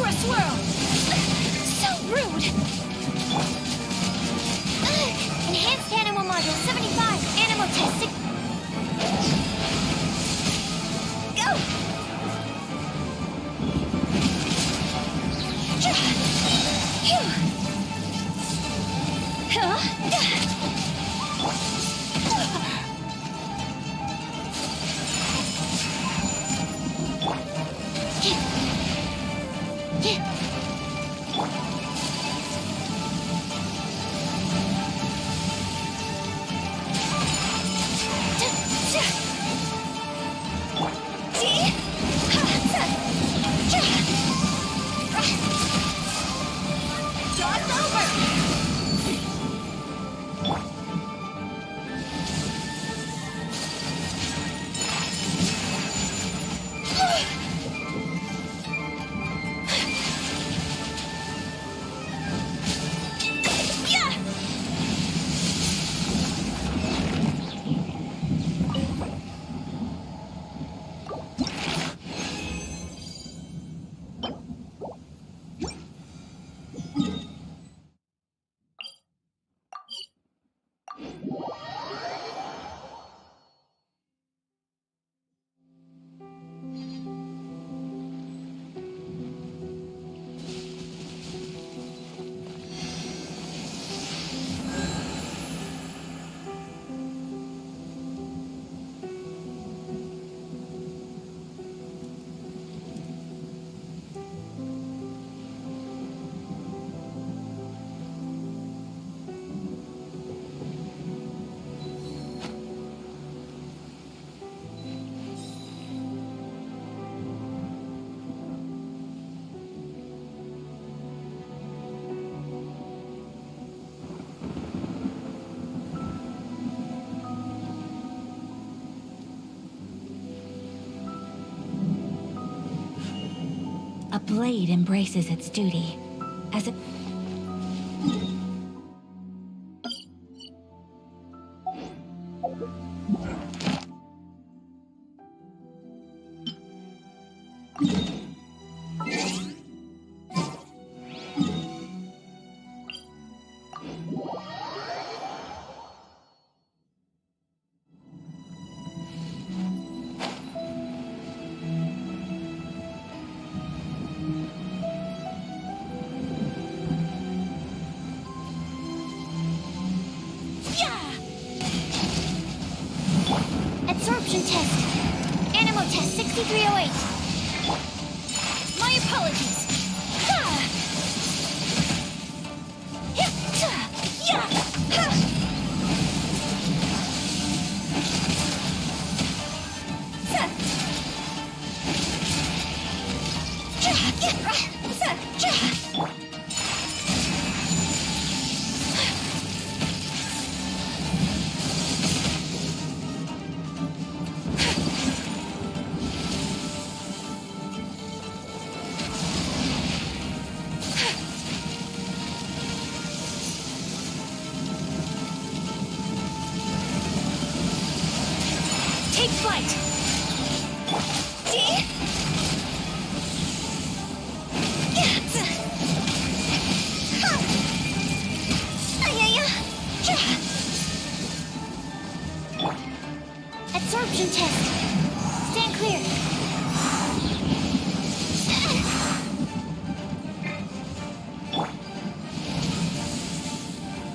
Speaker 7: Chakra swirl! So rude!
Speaker 4: Enhanced animal module 75. Animal test 6. Go!
Speaker 7: A blade embraces its duty, as it...
Speaker 4: Absorption test. Animal test 6308. My apologies.
Speaker 7: Take flight!
Speaker 4: Absorption test. Stand clear.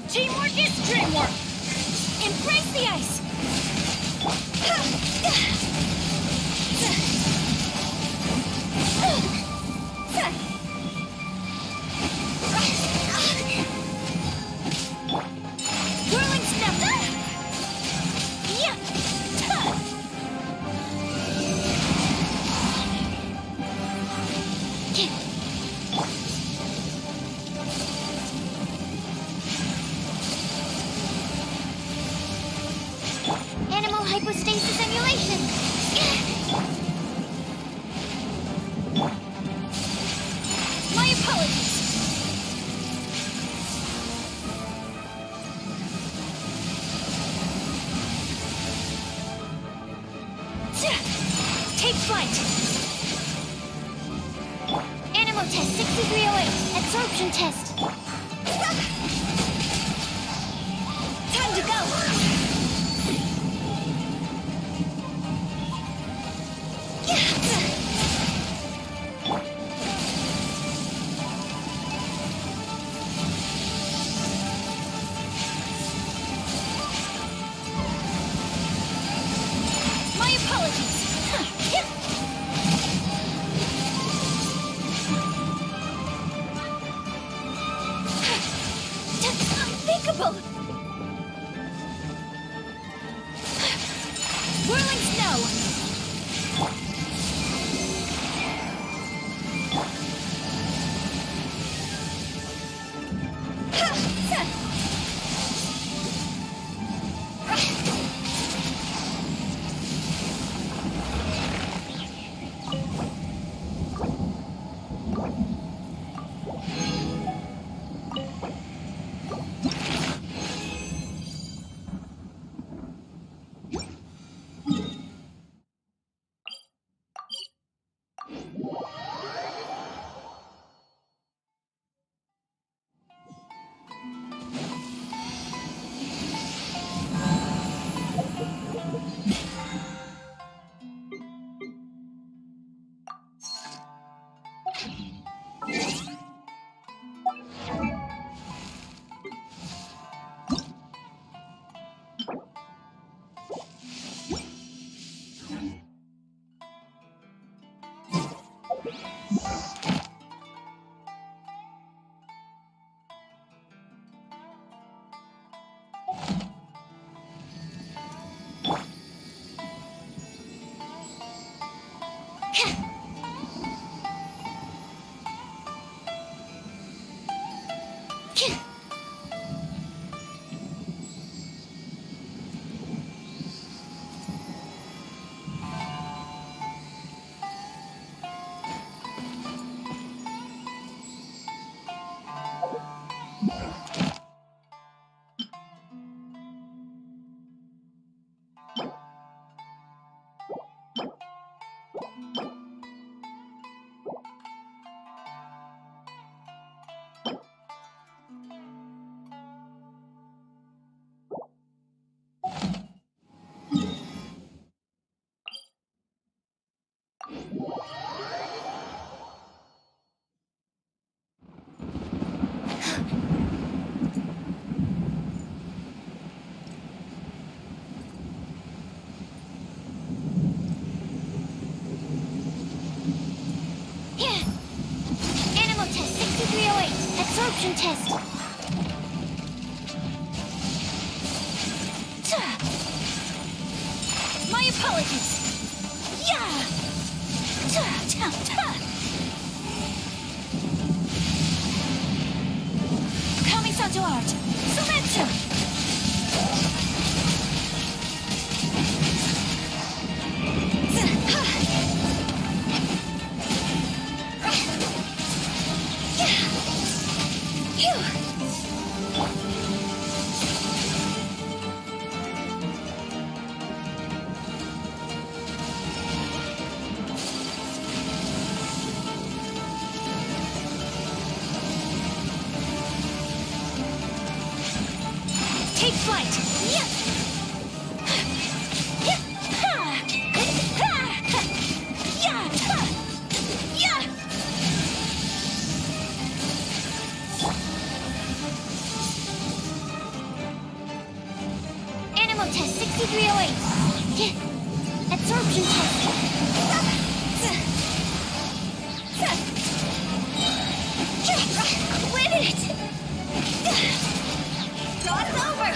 Speaker 7: Teamwork is dreamwork! Embrace the ice!
Speaker 4: Whirling step. Animal hypostasis emulation. My apologies.
Speaker 7: Take flight!
Speaker 4: Animal test 6308. Absorption test. Time to go.
Speaker 2: My apologies.
Speaker 4: Unthinkable.
Speaker 2: Whirling snow.
Speaker 4: Absorption test.
Speaker 2: My apologies. Yeah. Kamisato art. Surrender. Take flight!
Speaker 4: Animal test 6308. Absorption test.
Speaker 2: Win it!
Speaker 4: Cross over.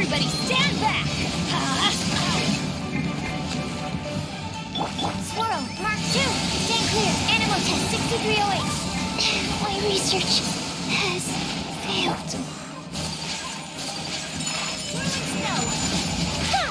Speaker 2: Everybody stand back!
Speaker 4: Swirl, Mark 2. Stand clear. Animal test 6308. My research has failed. Swirling snow. Ha!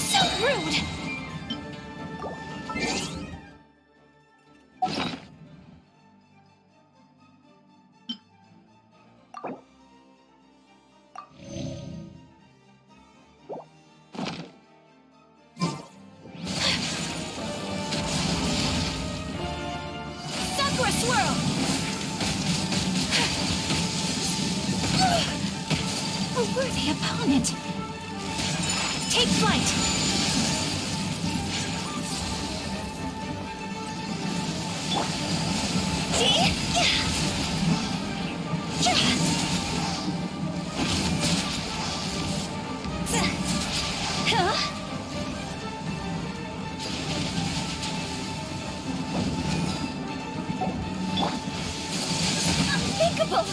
Speaker 2: So rude! Sakura swirl! A worthy opponent. Take flight. Unthinkable!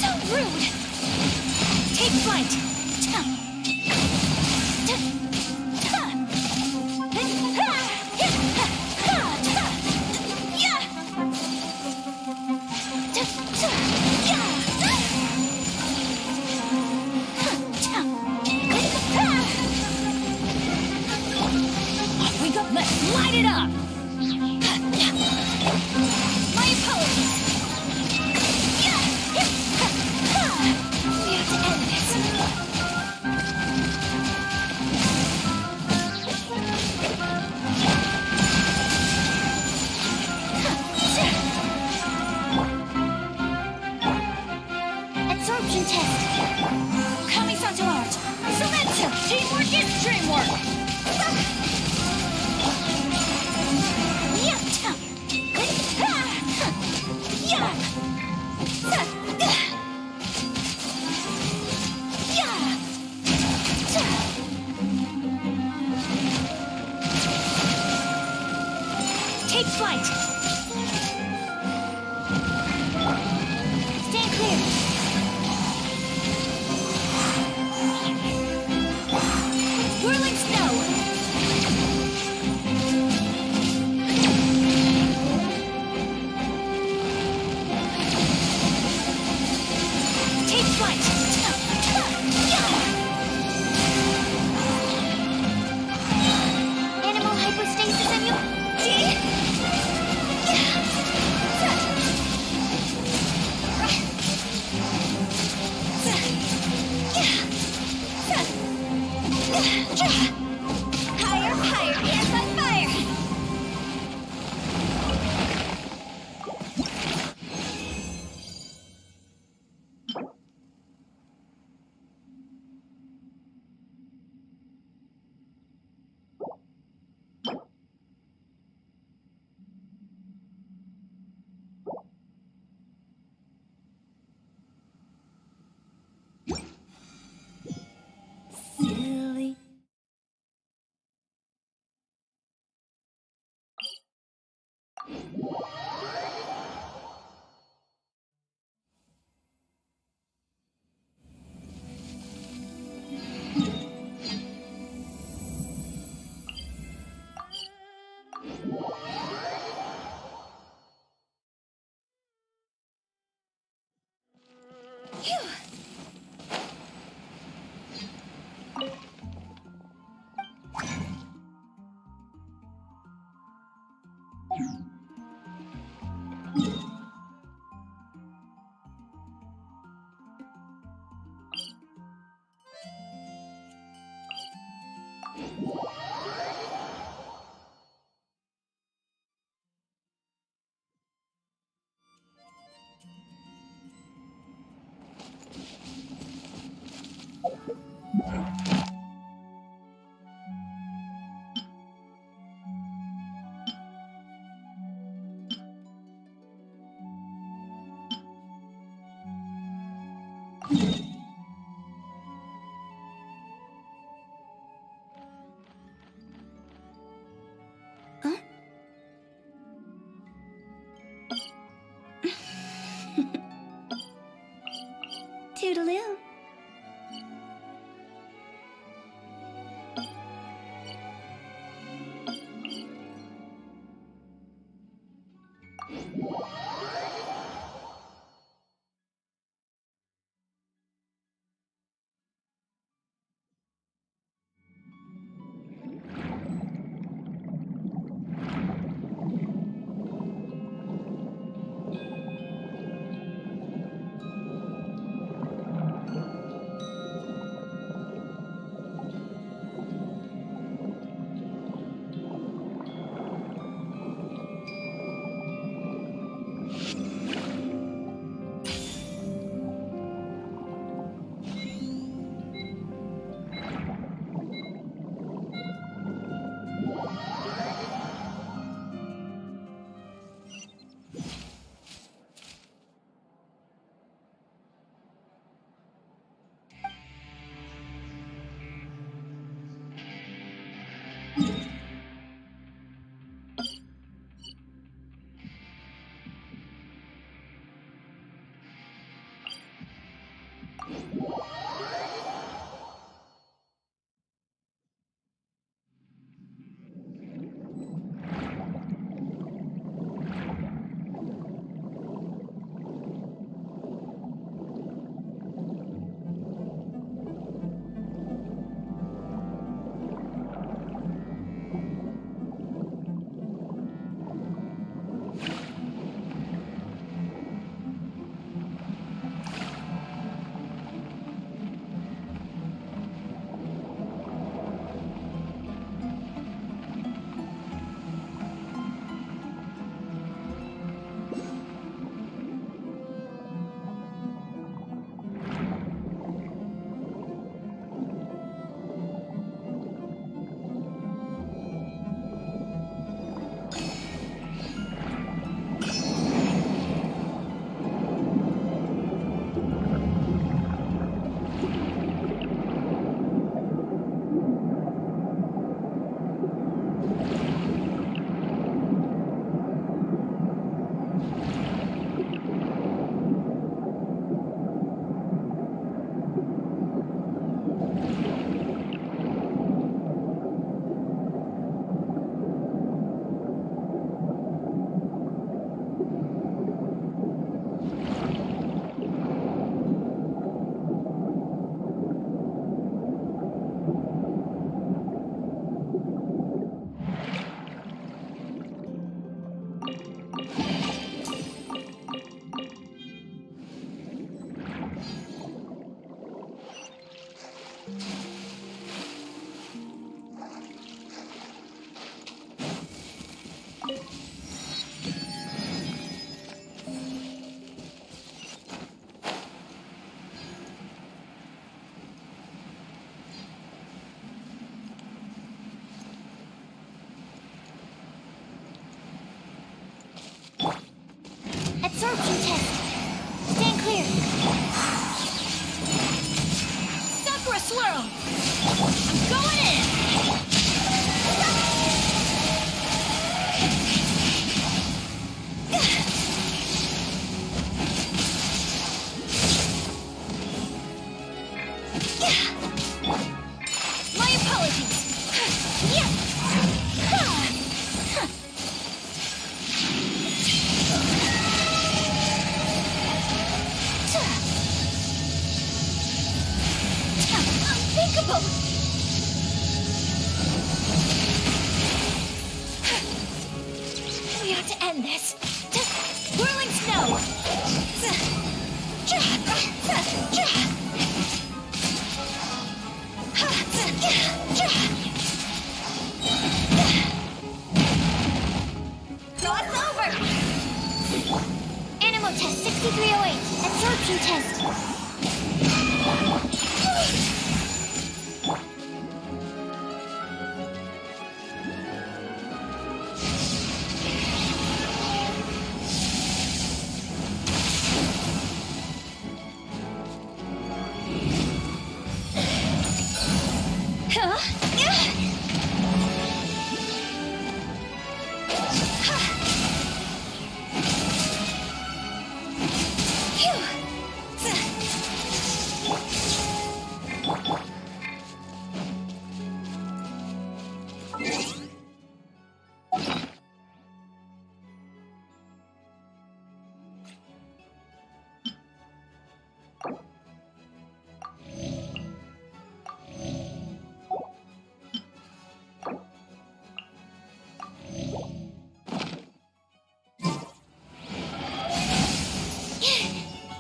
Speaker 2: So rude! Take flight!
Speaker 5: Off we go! Let's light it up!
Speaker 2: My apologies! We have to end this. Absorption test.
Speaker 5: Kamisato art! Sumetsu! Teamwork is dreamwork!
Speaker 2: Take flight. Stand clear. Whirling snow. Take flight. Animal hypostasis and you. Higher, higher, hands on fire! Silly. Phew. Toodaloo.
Speaker 7: We have to end this. Whirling snow!
Speaker 4: Cross over! Animal test 6308. Absorption test.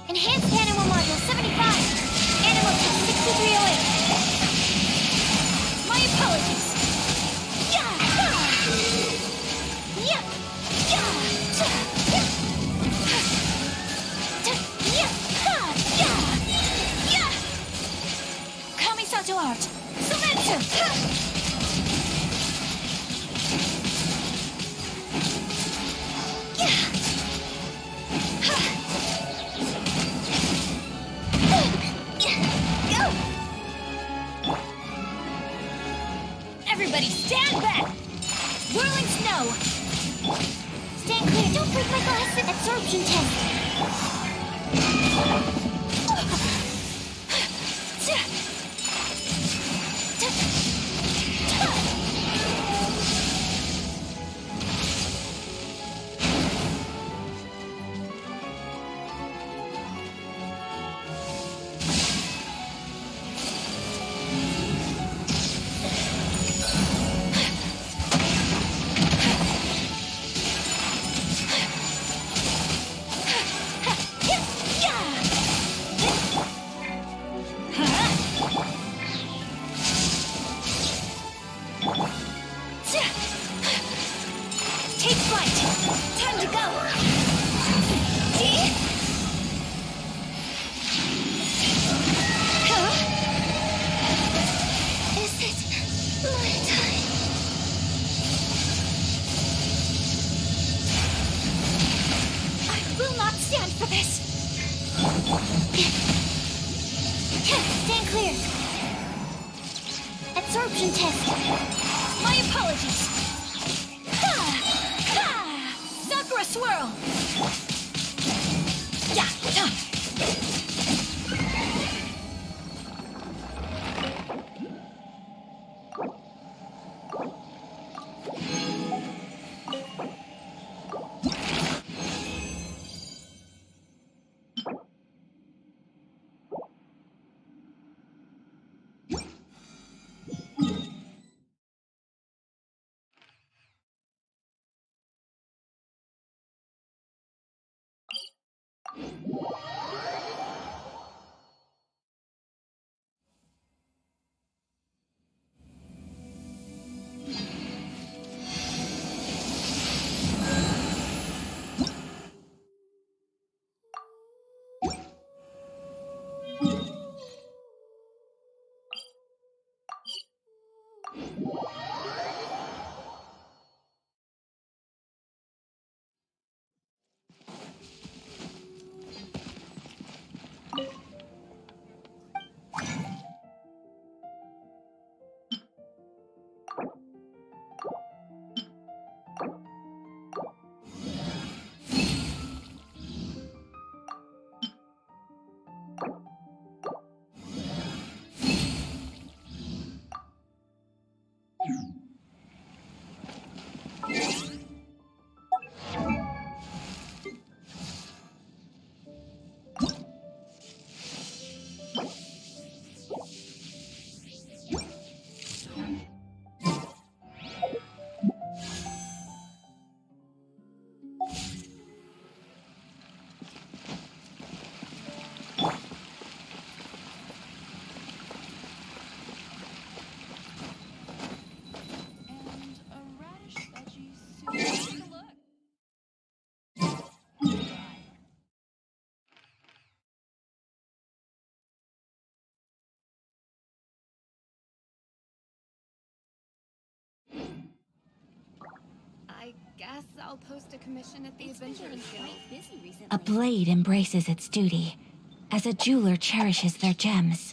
Speaker 4: Enhanced Animal Module 75. Animal Test 6308. My apologies. Yeah! Yeah! Yeah! Yeah!
Speaker 7: Kamisato art! Sumetsu!
Speaker 2: Everybody stand back! Whirling snow!
Speaker 4: Stand clear. Don't break my glass. Absorption test.
Speaker 7: Take flight! Time to go!
Speaker 4: Is it my time?
Speaker 7: I will not stand for this!
Speaker 4: Stand clear. Absorption test.
Speaker 7: My apologies! Sakura swirl! Yeah! guess I'll post a commission at the
Speaker 2: It's been
Speaker 7: Adventurers
Speaker 2: getting
Speaker 7: Guild.
Speaker 2: quite busy recently.
Speaker 7: A blade embraces its duty, as a jeweler cherishes their gems.